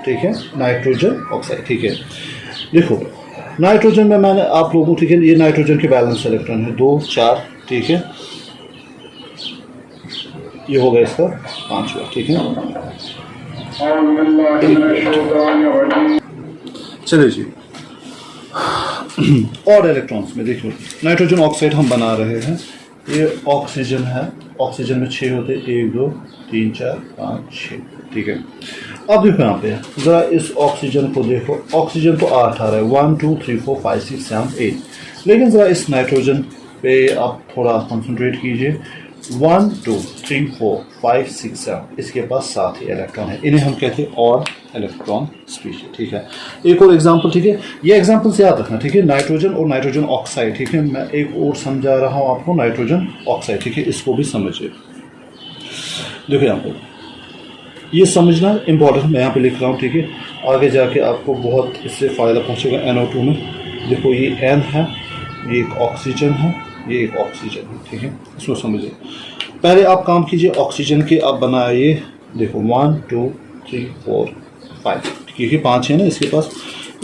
ठीक है, नाइट्रोजन ऑक्साइड, ठीक है। देखो नाइट्रोजन में मैंने आप लोगों को, ठीक है, ये नाइट्रोजन के बैलेंस इलेक्ट्रॉन है 2 4, ठीक है। ये हो गया इसका 5वां, ठीक है। चलिए जी, और इलेक्ट्रॉन्स में देखो नाइट्रोजन ऑक्साइड हम बना रहे हैं। ये ऑक्सीजन है, ऑक्सीजन में 6 होते, 1 2 3 4 5 6, ठीक है। अब देखो यहाँ पे ज़रा इस ऑक्सीजन को देखो, ऑक्सीजन तो 8 आ रहा है, 1 2 3 4 5 6 7 8। लेकिन ज़रा इस नाइट्रोजन पे आप थोड़ा कंसंट्रेट कीजिए, 1 2 3 4 5 6 7, इसके पास 7 ही इलेक्ट्रॉन है। इन्हें हम कहते हैं ऑड इलेक्ट्रॉन स्पीशी, ठीक है। एक और एग्जांपल, ठीक है, ये एग्जांपल से याद रखना, ठीक है। नाइट्रोजन और नाइट्रोजन ऑक्साइड, ठीक है। मैं एक और समझा रहा हूँ आपको, नाइट्रोजन ऑक्साइड, ठीक है, इसको भी समझिए। देखो यहाँ पर ये समझना इंपॉर्टेंट, मैं यहाँ पे लिख रहा हूँ, ठीक है। आगे जाके आपको बहुत इससे फ़ायदा पहुँचेगा NO2 में। देखो ये N है, ये एक ऑक्सीजन है, ये एक ऑक्सीजन है, ठीक है। इसको समझिए। पहले आप काम कीजिए, ऑक्सीजन के आप बनाइए, देखो 1 2 3 4 5, क्योंकि 5 है ना इसके पास,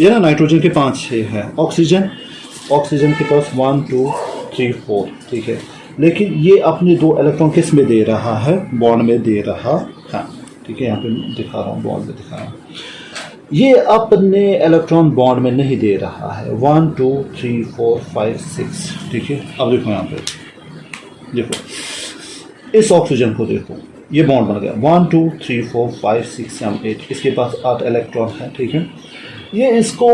ये ना नाइट्रोजन के 5 है, ऑक्सीजन के पास 1 2 3 4, ठीक है। लेकिन ये अपने 2 इलेक्ट्रॉन किस में दे रहा है, बॉन्ड में दे रहा है, ठीक है। यहाँ पे दिखा रहा हूँ, बॉन्ड में दिखा रहा हूँ। ये अपने इलेक्ट्रॉन बॉन्ड में नहीं दे रहा है, 1 2 3 4 5 6, ठीक है। अब देखो यहाँ पे, देखो इस ऑक्सीजन को देखो, ये बॉन्ड बन गया, 1 2 3 4 5 6 7 8, इसके पास 8 इलेक्ट्रॉन है, ठीक है। ये इसको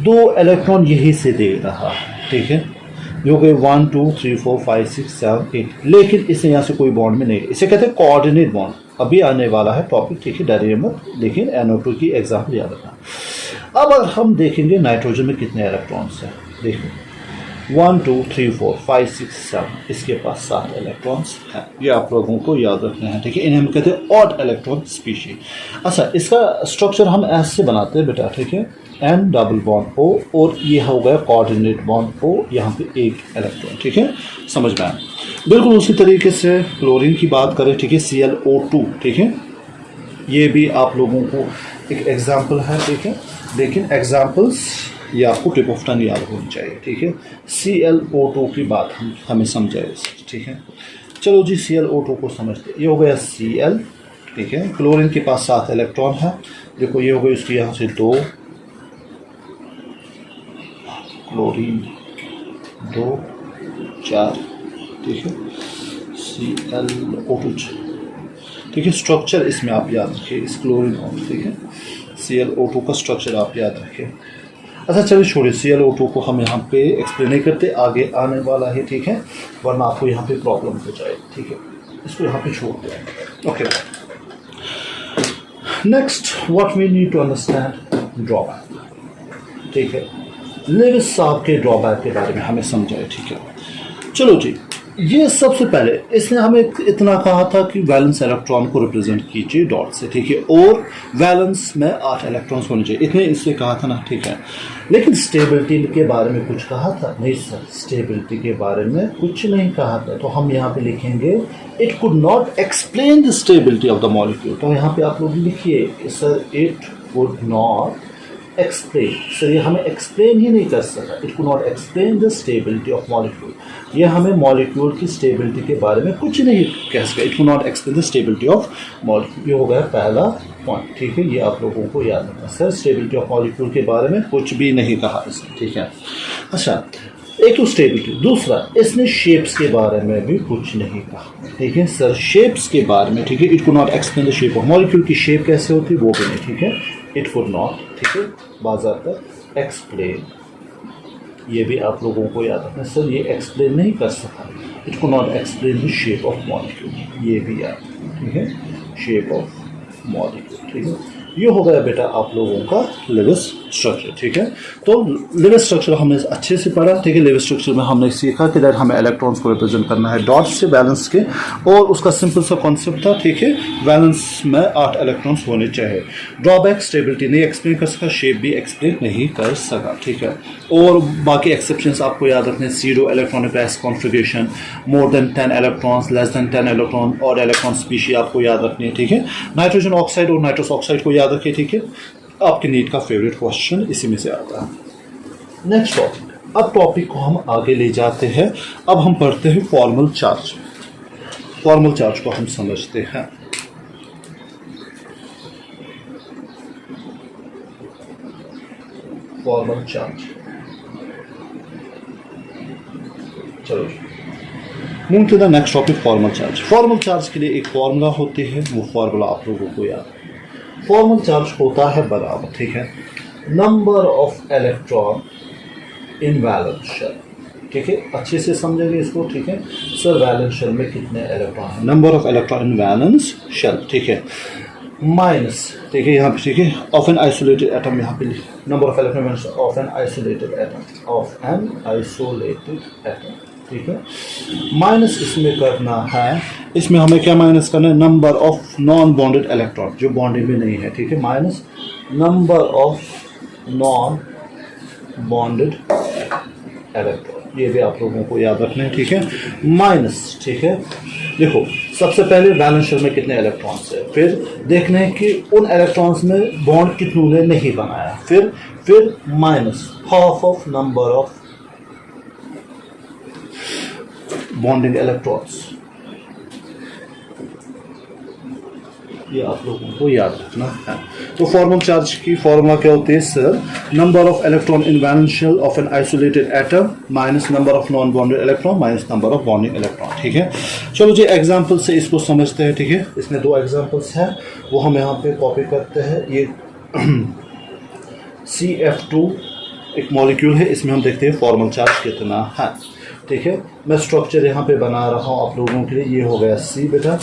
2 इलेक्ट्रॉन यही से दे रहा है, ठीक है, जो कि 1 2 3 4 5 6 7 8। लेकिन इसे यहाँ से कोई बॉन्ड में नहीं, इसे कहते हैं कोऑर्डिनेट बॉन्ड। अभी आने वाला है टॉपिक, ठीक है, डरिए मत, लेकिन NO2 की एग्जाम्पल याद रखना। अब हम देखेंगे नाइट्रोजन में कितने इलेक्ट्रॉन्स हैं। देखो 1 2 3 4 5 6 7, इसके पास 7 इलेक्ट्रॉन्स हैं। ये आप लोगों को याद रखना है, ठीक है। इन्हें हम कहते हैं ऑड इलेक्ट्रॉन स्पीशी। अच्छा, इसका स्ट्रक्चर हम ऐसे बनाते हैं बेटा, ठीक है, N डबल बॉन्ड O, और ये हो गया कोऑर्डिनेट बॉन्ड O, यहाँ पे 1 इलेक्ट्रॉन, ठीक है, समझ में आया। बिल्कुल उसी तरीके से क्लोरीन की बात करें, ठीक है, ClO2, ठीक है। ये भी आप लोगों को एक एग्जाम्पल है, ठीक है, लेकिन एग्जाम्पल्स ये आपको टिप ऑफ टंग याद होनी चाहिए, ठीक है। ClO2 की बात हमें समझाए, ठीक है। चलो जी, ClO2 को समझते। ये हो गया Cl, ठीक है। क्लोरीन के पास 7 इलेक्ट्रॉन है, देखो ये हो गई उसकी यहाँ से 2, क्लोरीन 2 4, ठीक है, ClO2, ठीक है। स्ट्रक्चर इसमें आप याद रखिए, इस क्लोरीन और, ठीक है, ClO2 का स्ट्रक्चर आप याद रखिए। अच्छा चलिए छोड़िए, ClO2 को हम यहाँ पे एक्सप्लेन नहीं करते, आगे आने वाला है, ठीक है, वरना आपको यहाँ पे प्रॉब्लम हो जाए, ठीक है। इसको यहाँ पे छोड़ते हैं, okay. Next what we need to understand drawback, ठीक है। लेविस साहब के ड्रॉबैक के बारे में हमें समझाए, ठीक है। चलो जी, ये सबसे पहले इसने हमें इतना कहा था कि वैलेंस इलेक्ट्रॉन को रिप्रेजेंट कीजिए डॉट से, ठीक है, और वैलेंस में 8 इलेक्ट्रॉन्स होने चाहिए, इतने इससे कहा था ना, ठीक है। लेकिन स्टेबिलिटी के बारे में कुछ कहा था? नहीं सर, स्टेबिलिटी के बारे में कुछ नहीं कहा था। तो हम यहाँ पे लिखेंगे it could not explain the stability of the molecule. तो यहाँ पे आप लोग लिखिए sir, it could not explain. Sir ये हमें एक्सप्लेन ही नहीं कर सकता, it could not explain the stability of molecule. ये हमें मॉलिक्यूल की स्टेबिलिटी के बारे में कुछ नहीं कह सकता, it could not explain the stability of molecule. ये हो गया पहला पॉइंट, ठीक है, ये आप लोगों को याद रखना। सर स्टेबिलिटी ऑफ मॉलिक्यूल के बारे में कुछ भी नहीं कहा इसने, ठीक है। अच्छा, एक तो स्टेबिलिटी, दूसरा इसने शेप्स के बारे में भी कुछ नहीं कहा, ठीक है। सर शेप्स के बारे में, ठीक है, it could not explain the shape of molecule, की शेप कैसे होती है वो भी नहीं, ठीक है। इट वुड नॉट, ठीक है, बाज़ाब्ता एक्सप्लेन, ये भी आप लोगों को याद रखना, सर ये एक्सप्लेन नहीं कर सका, it could not explain the shape of molecule, ये भी याद, ठीक है, शेप ऑफ मॉलिक्यूल, ठीक है। ये हो गया बेटा आप लोगों का लिविस स्ट्रक्चर, ठीक है। तो लिविस स्ट्रक्चर हमने अच्छे से पढ़ा, ठीक है। लिविस स्ट्रक्चर में हमने सीखा कि दैट हमें इलेक्ट्रॉन्स को रिप्रेजेंट करना है डॉट्स से वैलेंस के, और उसका सिंपल सा कॉन्सेप्ट था, ठीक है, वैलेंस में 8 इलेक्ट्रॉन्स होने चाहिए। ड्रॉबैक स्टेबिलिटी नहीं एक्सप्लेन कर सका, शेप भी एक्सप्लेन नहीं कर सका, ठीक है। और बाकी एक्सेप्शंस आपको याद रखने, zero electronic rise configuration, more than 10 electrons, less than 10 electron, और इलेक्ट्रॉन स्पीशी आपको याद रखनी है, ठीक है। नाइट्रोजन ऑक्साइड और नाइट्रस ऑक्साइड को याद रखिए, ठीक है। आपके नीट का फेवरेट क्वेश्चन इसी में से आता है। नेक्स्ट टॉपिक, अब टॉपिक को हम आगे ले जाते हैं। अब हम पढ़ते हैं फॉर्मल चार्ज। फॉर्मल चार्ज को हम समझते हैं। फॉर्मल चार्ज, चलो move to the next topic, formal charge. Formal charge के लिए एक फॉर्मूला होती है, वो फॉर्मूला आप लोगों को याद है। फॉर्मल चार्ज होता है बराबर, ठीक है, number of electron in valence shell, ठीक है। अच्छे से समझेंगे इसको, ठीक है। सर वैलेंस शेल में कितने इलेक्ट्रॉन है, number of electron in valence shell, ठीक है, माइनस, ठीक है, यहाँ पे, ठीक है, ऑफ एन आइसोलेटेड एटम, यहाँ पे number of electron of an isolated atom, of an isolated atom, ठीक है, माइनस इसमें करना है, इसमें हमें क्या माइनस करना है, number of non bonded electron जो बॉन्डिंग में नहीं है, ठीक है, minus number of non bonded electron, ये भी आप लोगों को याद रखना है, ठीक है, माइनस, ठीक है। देखो सबसे पहले वैलेंस शेल में कितने इलेक्ट्रॉन्स है, फिर देखना है कि उन इलेक्ट्रॉन्स में बॉन्ड कितनों ने नहीं बनाया, फिर minus half of number of bonding electrons, ये आप लोगों को याद रखना है। तो फॉर्मल चार्ज की फॉर्मूला क्या होती है, sir number of electron in valence shell of an isolated atom minus number of non bonded electron minus number of bonding electron, ठीक है। चलो जी एग्जांपल से इसको समझते हैं, ठीक है। इसमें 2 एग्जांपल्स हैं, वो हम यहाँ पे कॉपी करते हैं। ये CF2 एक मॉलिक्यूल है, इसमें हम देखते हैं फॉर्मल चार्ज कितना है, ठीक है। मैं स्ट्रक्चर यहाँ पे बना रहा हूँ आप लोगों के लिए। ये हो गया C बेटा,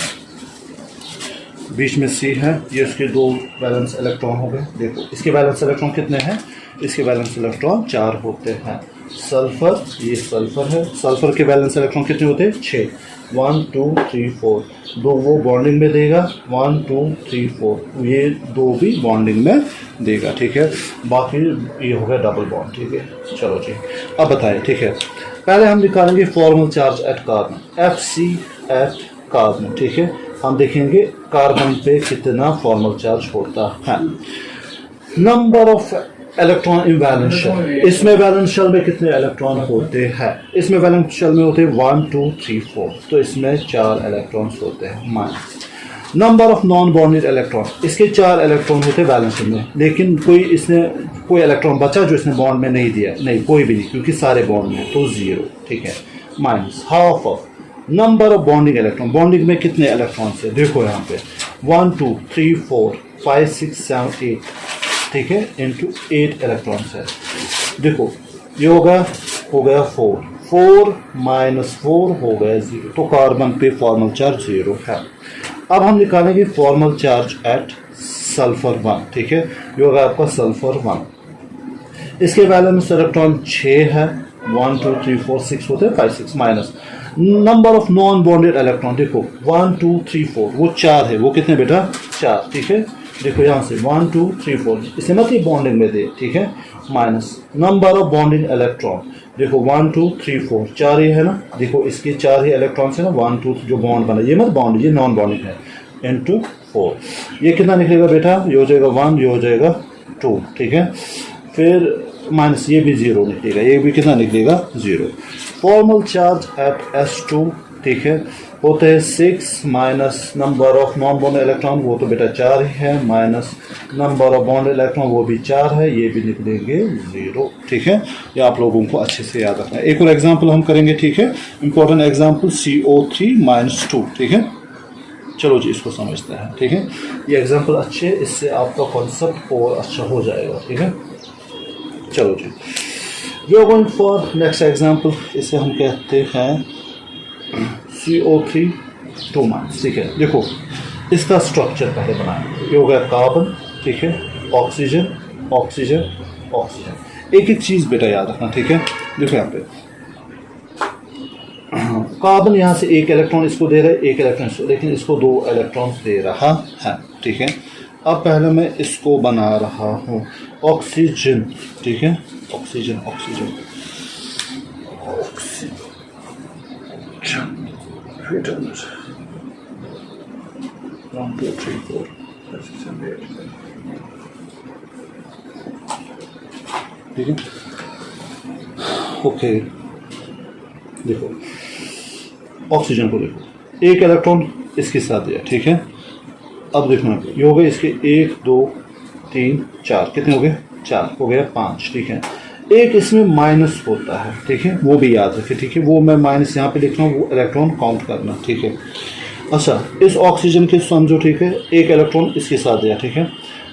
बीच में C है, ये इसके 2 वैलेंस इलेक्ट्रॉन हो गए। देखो इसके वैलेंस इलेक्ट्रॉन कितने हैं, इसके वैलेंस इलेक्ट्रॉन 4 होते हैं। सल्फर, ये सल्फर है, सल्फर के वैलेंस इलेक्ट्रॉन कितने होते हैं, 6, 1 2 3 4, 2 वो बॉन्डिंग में देगा, 1 2 3 4, ये 2 भी बॉन्डिंग में देगा, ठीक है। बाकी ये हो गया डबल बॉन्ड, ठीक है। चलो जी अब बताएं, ठीक है। पहले हम निकालेंगे formal charge at carbon, FC at carbon, ठीक है। हम देखेंगे कार्बन पे कितना फॉर्मल चार्ज होता है। Number of electron in valence shell, इसमें वैलेंस शेल में कितने इलेक्ट्रॉन होते हैं, इसमें वैलेंस शेल में होते हैं 1 2 3 4, तो इसमें 4 इलेक्ट्रॉन्स होते हैं। Minus number of non bonded electron, इसके 4 इलेक्ट्रॉन होते हैं वैलेंस शेल में, लेकिन कोई इलेक्ट्रॉन बचा जो इसने बॉन्ड में नहीं दिया, नहीं कोई भी नहीं, क्योंकि सारे बॉन्ड में, तो 0, ठीक है। Minus half of number of bonding electron, bonding में कितने इलेक्ट्रॉन है, देखो यहाँ पे 1 2 3 4 5 6 7 8, ठीक है, इंटू 8 इलेक्ट्रॉन्स है। देखो ये हो गया 4, 4 माइनस 4 हो गया 0, तो कार्बन पे फॉर्मल चार्ज 0 है। अब हम निकालेंगे फॉर्मल चार्ज एट सल्फर 1, ठीक है, ये होगा आपका सल्फर 1। इसके वैलेंस इलेक्ट्रॉन 6 है, 1 2 3 4 6 होते हैं, 5 6 minus number of non bonded electron, देखो 1 2 3 4, वो 4 है, वो कितने बेटा 4, ठीक है। देखो यहाँ से 1 2 3 4, इसे मत ही बॉन्डिंग में दे, ठीक है। Minus number of bonding electron, देखो 1 2 3 4, 4 ही है ना, देखो इसके 4 ही इलेक्ट्रॉन्स है ना, 1 2 जो बॉन्ड बना, ये मत बॉन्ड, ये नॉन बॉन्डिंग है, इनटू 4, ये कितना निकलेगा बेटा, ये हो जाएगा 1, ये हो जाएगा 2, ठीक है। फिर माइनस ये भी 0 निकलेगा, ये भी कितना निकलेगा 0। फॉर्मल चार्ज एट S2, ठीक है, होते हैं 6 minus number of non bond electron, वो तो बेटा 4 ही है, minus number of bond electron, वो भी 4 है, ये भी निकलेंगे 0, ठीक है। ये आप लोगों को अच्छे से याद रखना है। एक और एग्जांपल हम करेंगे, ठीक है, इंपॉर्टेंट एग्जांपल CO3 -2, ठीक है। चलो जी इसको समझते हैं, ठीक है। ये एग्जांपल अच्छे, इससे आपका कॉन्सेप्ट और अच्छा हो जाएगा, ठीक है। चलो जी, we are going for next example. इसे हम कहते हैं CO3 2 माइनस, ठीक है। देखो इसका स्ट्रक्चर पहले बनाएं। ये हो गया कार्बन, ठीक है, ऑक्सीजन ऑक्सीजन ऑक्सीजन। एक एक चीज़ बेटा याद रखना, ठीक है। देखो यहाँ पे कार्बन यहाँ से एक इलेक्ट्रॉन इसको दे रहा है, एक इलेक्ट्रॉन इसको, लेकिन इसको 2 इलेक्ट्रॉन दे रहा है, ठीक है। अब पहले मैं इसको बना रहा हूँ ऑक्सीजन, ठीक है, ऑक्सीजन ऑक्सीजन ऑक्सीजन। 1 2 3 4 5 6 7 8, ठीक है। ओके, देखो ऑक्सीजन को देखो, एक इलेक्ट्रॉन इसके साथ दिया, ठीक है। अब देखो ये हो गए इसके 1 2 3 4, कितने हो गए? 4 हो गया 5, ठीक है। एक इसमें माइनस होता है, ठीक है, वो भी याद रखें, ठीक है। वो मैं माइनस यहाँ पे लिख रहा हूँ, वो इलेक्ट्रॉन काउंट करना, ठीक है। अच्छा, इस ऑक्सीजन के समझो, ठीक है, एक इलेक्ट्रॉन इसके साथ दिया, ठीक है।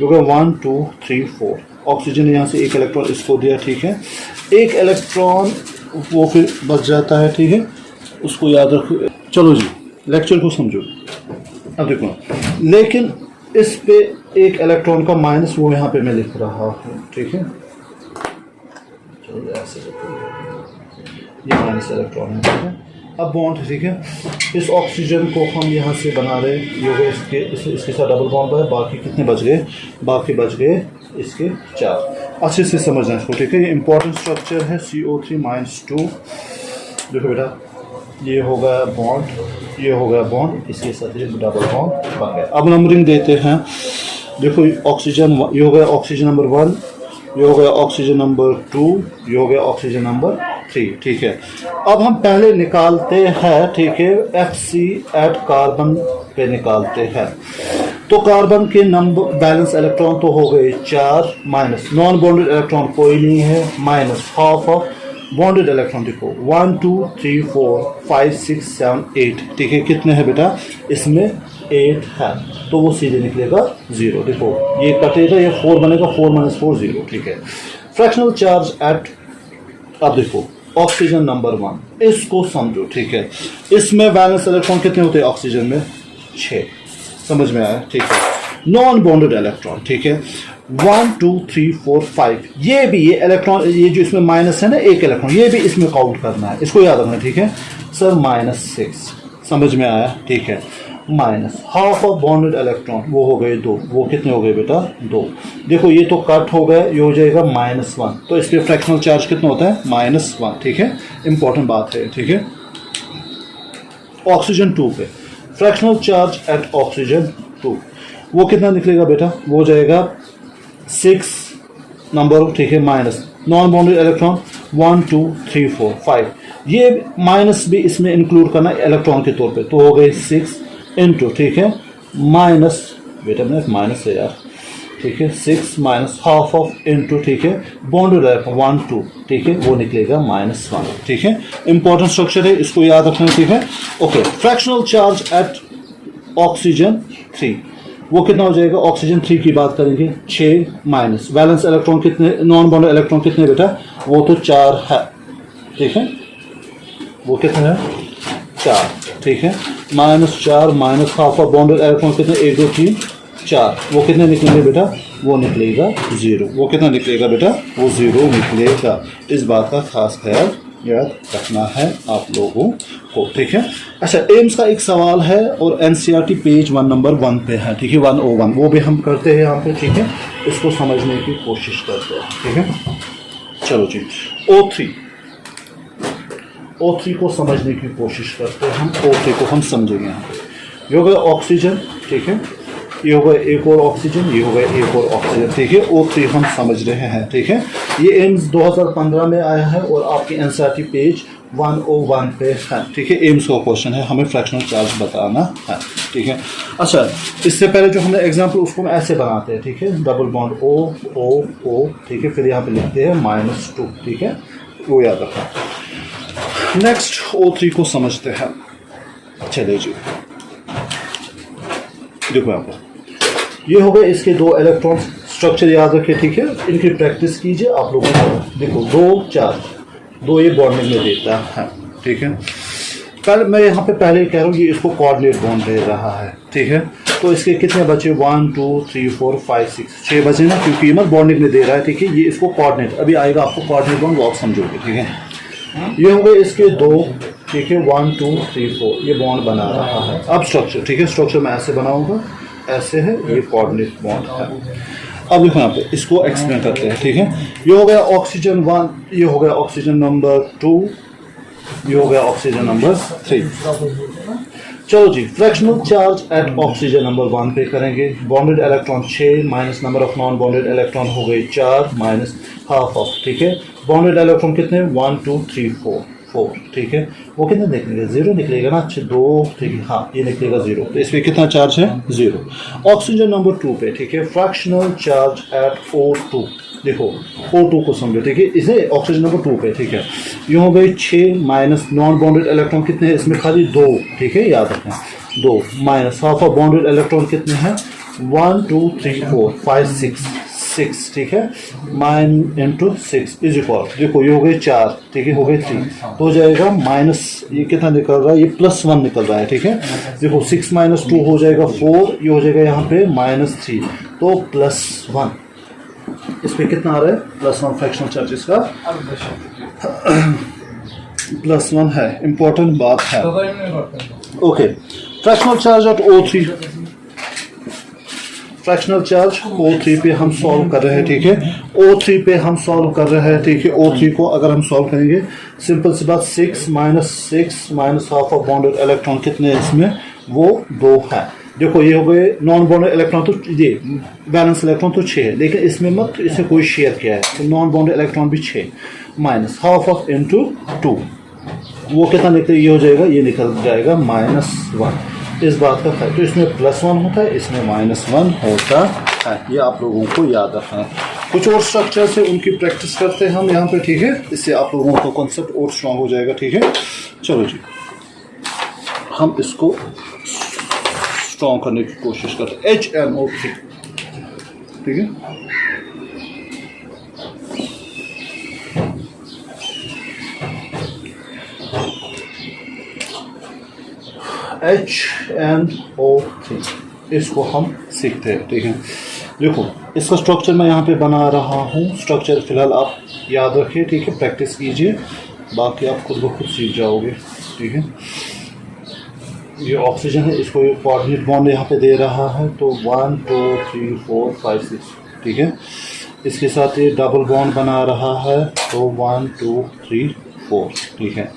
हो गया 1 2 3 4, ऑक्सीजन ने यहाँ से एक इलेक्ट्रॉन इसको दिया, ठीक है। एक इलेक्ट्रॉन वो फिर बच जाता है, ठीक है, उसको याद रखो। चलो जी लेक्चर को समझो। अब देखो, लेकिन इस पे एक इलेक्ट्रॉन का माइनस, वो यहाँ पे मैं लिख रहा हूँ, ठीक है। चलो ऐसे ये माइनस इलेक्ट्रॉन है, ठीक है। अब बॉन्ड, ठीक है, इस ऑक्सीजन को हम यहाँ से बना रहे, ये हो गए इसके साथ डबल बॉन्ड है, बाकी कितने बच गए? बाकी बच गए इसके 4। अच्छे से समझना इसको, ठीक है। ये इंपॉर्टेंट स्ट्रक्चर है CO3-2। देखो बेटा, ये हो गया बॉन्ड, ये हो गया बॉन्ड, इसके साथ ये डबल बॉन्ड बन गया। अब नंबरिंग देते हैं। देखो ऑक्सीजन, ये हो गया ऑक्सीजन नंबर 1, ये हो गया ऑक्सीजन नंबर 2, ये हो गया ऑक्सीजन नंबर 3, ठीक है। अब हम पहले निकालते हैं, ठीक है, FC एट कार्बन पे निकालते हैं। तो कार्बन के नंबर बैलेंस इलेक्ट्रॉन तो हो गए 4, माइनस नॉन बॉन्डेड इलेक्ट्रॉन कोई नहीं है, minus half of bonded electron. देखो 1 2 3 4 5 6 7 8, ठीक है। कितने हैं बेटा? इसमें 8 है, तो वो सीधे निकलेगा 0। देखो ये कटेगा, ये 4 बनेगा, 4 - 4 0, ठीक है। फ्रैक्शनल चार्ज एट, अब देखो ऑक्सीजन नंबर 1, इसको समझो, ठीक है। इसमें वैलेंस इलेक्ट्रॉन कितने होते हैं ऑक्सीजन में? 6, समझ में आया, ठीक है। नॉन बॉन्डेड इलेक्ट्रॉन, ठीक है, 1 2 3 4 5, ये भी, ये इलेक्ट्रॉन, ये जो इसमें माइनस है ना एक इलेक्ट्रॉन, ये भी इसमें काउंट करना है, इसको याद रखना, ठीक है सर। -6, समझ में आया, ठीक है। Minus half of bonded electron, वो हो गए 2, वो कितने हो गए बेटा? 2। देखो ये तो कट हो गए, ये हो जाएगा -1, तो इस पर फ्रैक्शनल चार्ज कितना होता है? -1, ठीक है। इंपॉर्टेंट बात है, ठीक है। ऑक्सीजन 2 पे फ्रैक्शनल चार्ज एट ऑक्सीजन 2, वो कितना निकलेगा बेटा? वो हो जाएगा 6 नंबर, ठीक है, माइनस नॉन बॉन्डेड इलेक्ट्रॉन 1 2 3 4 5, ये माइनस भी इसमें इंक्लूड करना इलेक्ट्रॉन के तौर पे, तो हो गए 6 इंटू, ठीक है, माइनस, बेटा मैंने माइनस है यार, ठीक है, 6 माइनस हाफ ऑफ इंटू, ठीक है, बॉन्डेड इलेक्ट्रॉन 1 2, ठीक है, वो निकलेगा -1, ठीक है। इंपॉर्टेंट स्ट्रक्चर है, इसको याद रखना, ठीक है। Okay, fractional charge at oxygen 3, वो कितना हो जाएगा? ऑक्सीजन 3 की बात करेंगे, 6 माइनस वैलेंस इलेक्ट्रॉन कितने, नॉन बॉन्डेड इलेक्ट्रॉन कितने बेटा? वो तो 4 है, ठीक है, वो कितने है? 4, ठीक है, -4 minus half of bonded electron कितने? 1 2 3 4, वो कितने निकलेंगे बेटा? वो निकलेगा 0। वो कितना निकलेगा बेटा? वो 0 निकलेगा। इस बात का खास ख्याल याद रखना है आप लोगों को, ठीक है। अच्छा, एम्स का एक सवाल है और NCERT पेज 1 नंबर 1 पे है, ठीक है, 101, वो भी हम करते हैं यहाँ पे, ठीक है। इसको समझने की कोशिश करते हैं, ठीक है। चलो जी, O3 को समझने की कोशिश करते हैं हम। O3 को हम समझेंगे यहाँ पे। ये हो गया ऑक्सीजन, ठीक है, ये हो गया एक और ऑक्सीजन, ये हो गया एक और ऑक्सीजन, ठीक है। O3 हम समझ रहे हैं, ठीक है। ये एम्स 2015 में आया है और आपकी NCERT पेज 101 पे है, ठीक है। एम्स का क्वेश्चन है, हमें फ्रैक्शनल चार्ज बताना है, ठीक है। अच्छा, इससे पहले जो हमने एग्जाम्पल उसको हम ऐसे बनाते हैं, ठीक है, डबल बॉन्ड O, ठीक है, फिर यहाँ पे लिखते हैं -2, ठीक है, वो याद रखना। नेक्स्ट O3 को समझते हैं, चले जी। देखो यहाँ पर ये हो गए इसके 2 इलेक्ट्रॉन। स्ट्रक्चर याद रखें, ठीक है, इनकी प्रैक्टिस कीजिए आप लोगों को। देखो 2 4 2 ये बॉन्डिंग में देता है, ठीक है। कल मैं यहाँ पे पहले कह रहा हूँ ये इसको कोऑर्डिनेट बॉन्ड दे रहा है, ठीक है। तो इसके कितने बचे 1 2 3 4 5 6 बचे ना, क्योंकि ये मत बॉन्डिंग में दे रहा है, ठीक है। ये इसको कोऑर्डिनेट, अभी आएगा आपको कोऑर्डिनेट बॉन्ड, वो आप समझोगे, ठीक है। ये हो गए इसके 2, ठीक है, 1 2 3 4 ये बॉन्ड बना रहा है। अब स्ट्रक्चर, ठीक है, स्ट्रक्चर मैं ऐसे बनाऊंगा, ऐसे है, ये कोऑर्डिनेट बॉन्ड है। अब देखो यहाँ पे इसको एक्सप्लेन करते हैं, ठीक है। ये हो गया ऑक्सीजन 1, ये हो गया ऑक्सीजन नंबर 2, ये हो गया ऑक्सीजन नंबर 3। चलो जी, fractional charge at oxygen number 1 पे करेंगे। Bonded electron 6 minus number of non bonded electron हो गए 4 माइनस हाफ ऑफ, ठीक है। बॉन्डेड इलेक्ट्रॉन कितने 1 2 3 4, ठीक है। वो कितने निकलेगा 0 निकलेगा ना, 2, ठीक है, हाँ ये निकलेगा 0। तो इसमें कितना चार्ज है 0। ऑक्सीजन नंबर 2 पे, ठीक है, फ्रैक्शनल चार्ज एट O2, देखो O2 को समझो, ठीक है, इसे ऑक्सीजन नंबर 2 पे, ठीक है। ये हो गई 6 माइनस नॉन बॉन्डेड इलेक्ट्रॉन कितने हैं इसमें, खाली 2, ठीक है, याद रखना 2 minus half of bonded electron कितने हैं 1 2 3 4 5 6, ठीक है। 9 इंटू 6 इज इक्वल, देखो ये हो गए 4, ठीक है, हो गए 3, तो हो जाएगा माइनस, ये कितना निकल रहा है, ये +1 निकल रहा है, ठीक है। देखो 6 माइनस 2 हो जाएगा 4, ये हो जाएगा यहाँ पे -3, तो +1। इस पे कितना आ रहा है +1 फ्रैक्शनल चार्जेस का +1 है, इंपॉर्टेंट बात है। Okay, fractional charge eight O3, fractional charge O3 पे हम सॉल्व कर रहे हैं, ठीक है। O3 पे हम सॉल्व कर रहे हैं, ठीक है। O3 को अगर हम सॉल्व करेंगे, सिंपल सी बात, 6 minus half of bonded electron कितने हैं इसमें, वो 2 है। देखो ये हो गए नॉन बॉन्डेड इलेक्ट्रॉन, तो ये बैलेंस इलेक्ट्रॉन तो 6 है, लेकिन इसमें मत इसे कोई शेयर किया है, तो नॉन बॉन्डेड इलेक्ट्रॉन भी 6 माइनस हाफ ऑफ इंटू 2, वो कितना निकले, ये हो जाएगा, ये निकल जाएगा -1। इस बात का है, तो इसमें +1 होता है, इसमें -1 होता है। ये आप लोगों को याद रखना है। कुछ और स्ट्रक्चर से उनकी प्रैक्टिस करते हैं हम यहाँ पे, ठीक है। इससे आप लोगों का कॉन्सेप्ट और स्ट्रांग हो जाएगा, ठीक है। चलो जी, हम इसको स्ट्रांग करने की कोशिश करते हैं। HNO3, ठीक है। HNO3 इसको हम सीखते हैं, ठीक है। देखो इसका स्ट्रक्चर मैं यहाँ पे बना रहा हूँ। स्ट्रक्चर फिलहाल आप याद रखिए, ठीक है, प्रैक्टिस कीजिए, बाकी आप खुद ब खुद सीख जाओगे, ठीक है। ये ऑक्सीजन है, इसको ये कोऑर्डिनेट बॉन्ड यहाँ पे दे रहा है, तो 1 2 3 4 5 6, ठीक है। इसके साथ ये डबल बॉन्ड बना रहा है, तो 1 2 3 4, ठीक है।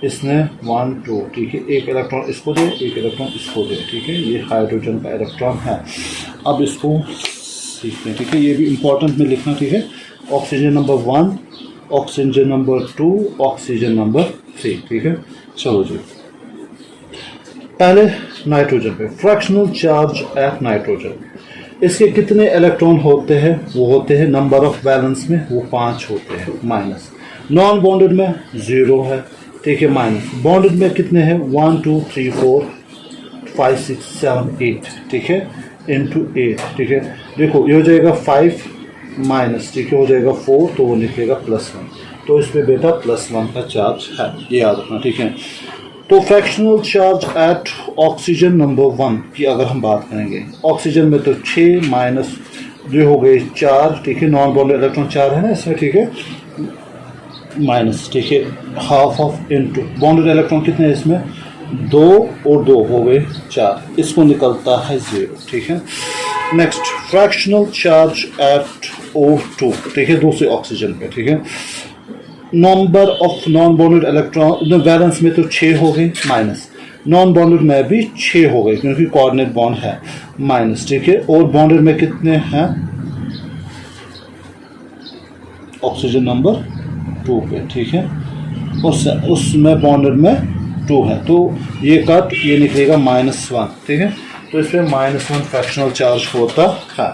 इसने 1 2, ठीक है, एक इलेक्ट्रॉन इसको दे, एक इलेक्ट्रॉन इसको दे, ठीक है। ये हाइड्रोजन का इलेक्ट्रॉन है। अब इसको सीखते हैं, ठीक है। ये भी इंपॉर्टेंट में लिखना, ठीक है। Oxygen number 1, oxygen number 2, oxygen number 3, ठीक है। चलो जी, पहले नाइट्रोजन पे, फ्रैक्शनल चार्ज एट नाइट्रोजन, इसके कितने इलेक्ट्रॉन होते हैं, वो होते हैं नंबर ऑफ बैलेंस में वो 5 होते हैं, माइनस नॉन बॉन्डेड में 0 है, ठीक है, माइनस बॉन्डेड में कितने हैं 1 2 3 4 5 6 7 8, ठीक है, इंटू 8, ठीक है। देखो ये हो जाएगा 5 माइनस, ठीक है, हो जाएगा 4, तो वो निकलेगा +1, तो इस पे बेटा +1 का चार्ज है, ये याद रखना, ठीक है। तो fractional charge at oxygen number 1 की अगर हम बात करेंगे, ऑक्सीजन में तो 6 माइनस जो हो गए 4, ठीक है, नॉन बॉन्डेड इलेक्ट्रॉन 4 है ना इसमें, ठीक है, माइनस, ठीक है, half of into bonded electron कितने हैं इसमें 2 और 2 हो गए 4, इसको निकलता है 0, ठीक है। Next fractional charge eight O2, ठीक है, दूसरे ऑक्सीजन पे, ठीक है। Number of non bonded electron balance में तो 6 हो गए, माइनस नॉन बॉन्डेड में भी 6 हो गए क्योंकि कोऑर्डिनेट बॉन्ड है, माइनस, ठीक है। और बॉन्डेड में कितने हैं ऑक्सीजन नंबर 2 पे, ठीक है, उसमें बॉन्डेड में 2 है, तो ये कट ये निकलेगा -1, ठीक है। तो इसमें -1 फ्रैक्शनल चार्ज होता है।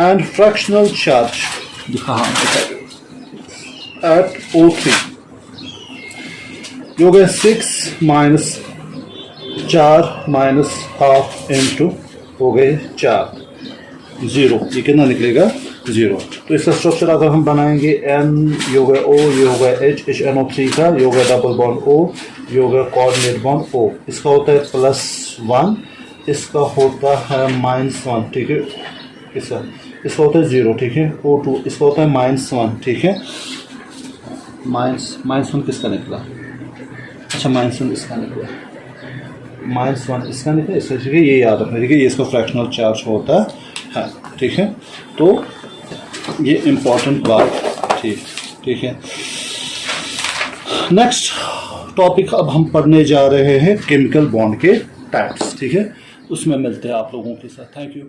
एंड फ्रैक्शनल चार्ज हाँ एट O3 जो गया 6 माइनस 4 माइनस हाफ इंटू हो गए 4, 0, ये कितना निकलेगा 0। तो इसका स्ट्रक्चर अगर हम बनाएंगे N, ये हो गया O, ये हो गया H, HNO3 का, ये हो गया डबल बॉन्ड O, ये हो गया कोऑर्डिनेट बॉन्ड O, इसका होता है +1, इसका होता है -1, ठीक है, इसका होता है 0, ठीक है, O2, इसका होता है -1, ठीक है, -1 किसका निकला, अच्छा -1 इसका निकला, -1 इसका निकला, इसका, ठीक है, ये याद रखना, ठीक है, ये इसका फ्रैक्शनल चार्ज होता है, ठीक है। तो ये इम्पोर्टेंट बात थी, ठीक है। नेक्स्ट टॉपिक अब हम पढ़ने जा रहे हैं केमिकल बॉन्ड के टाइप्स, ठीक है, उसमें मिलते हैं आप लोगों के साथ। Thank you.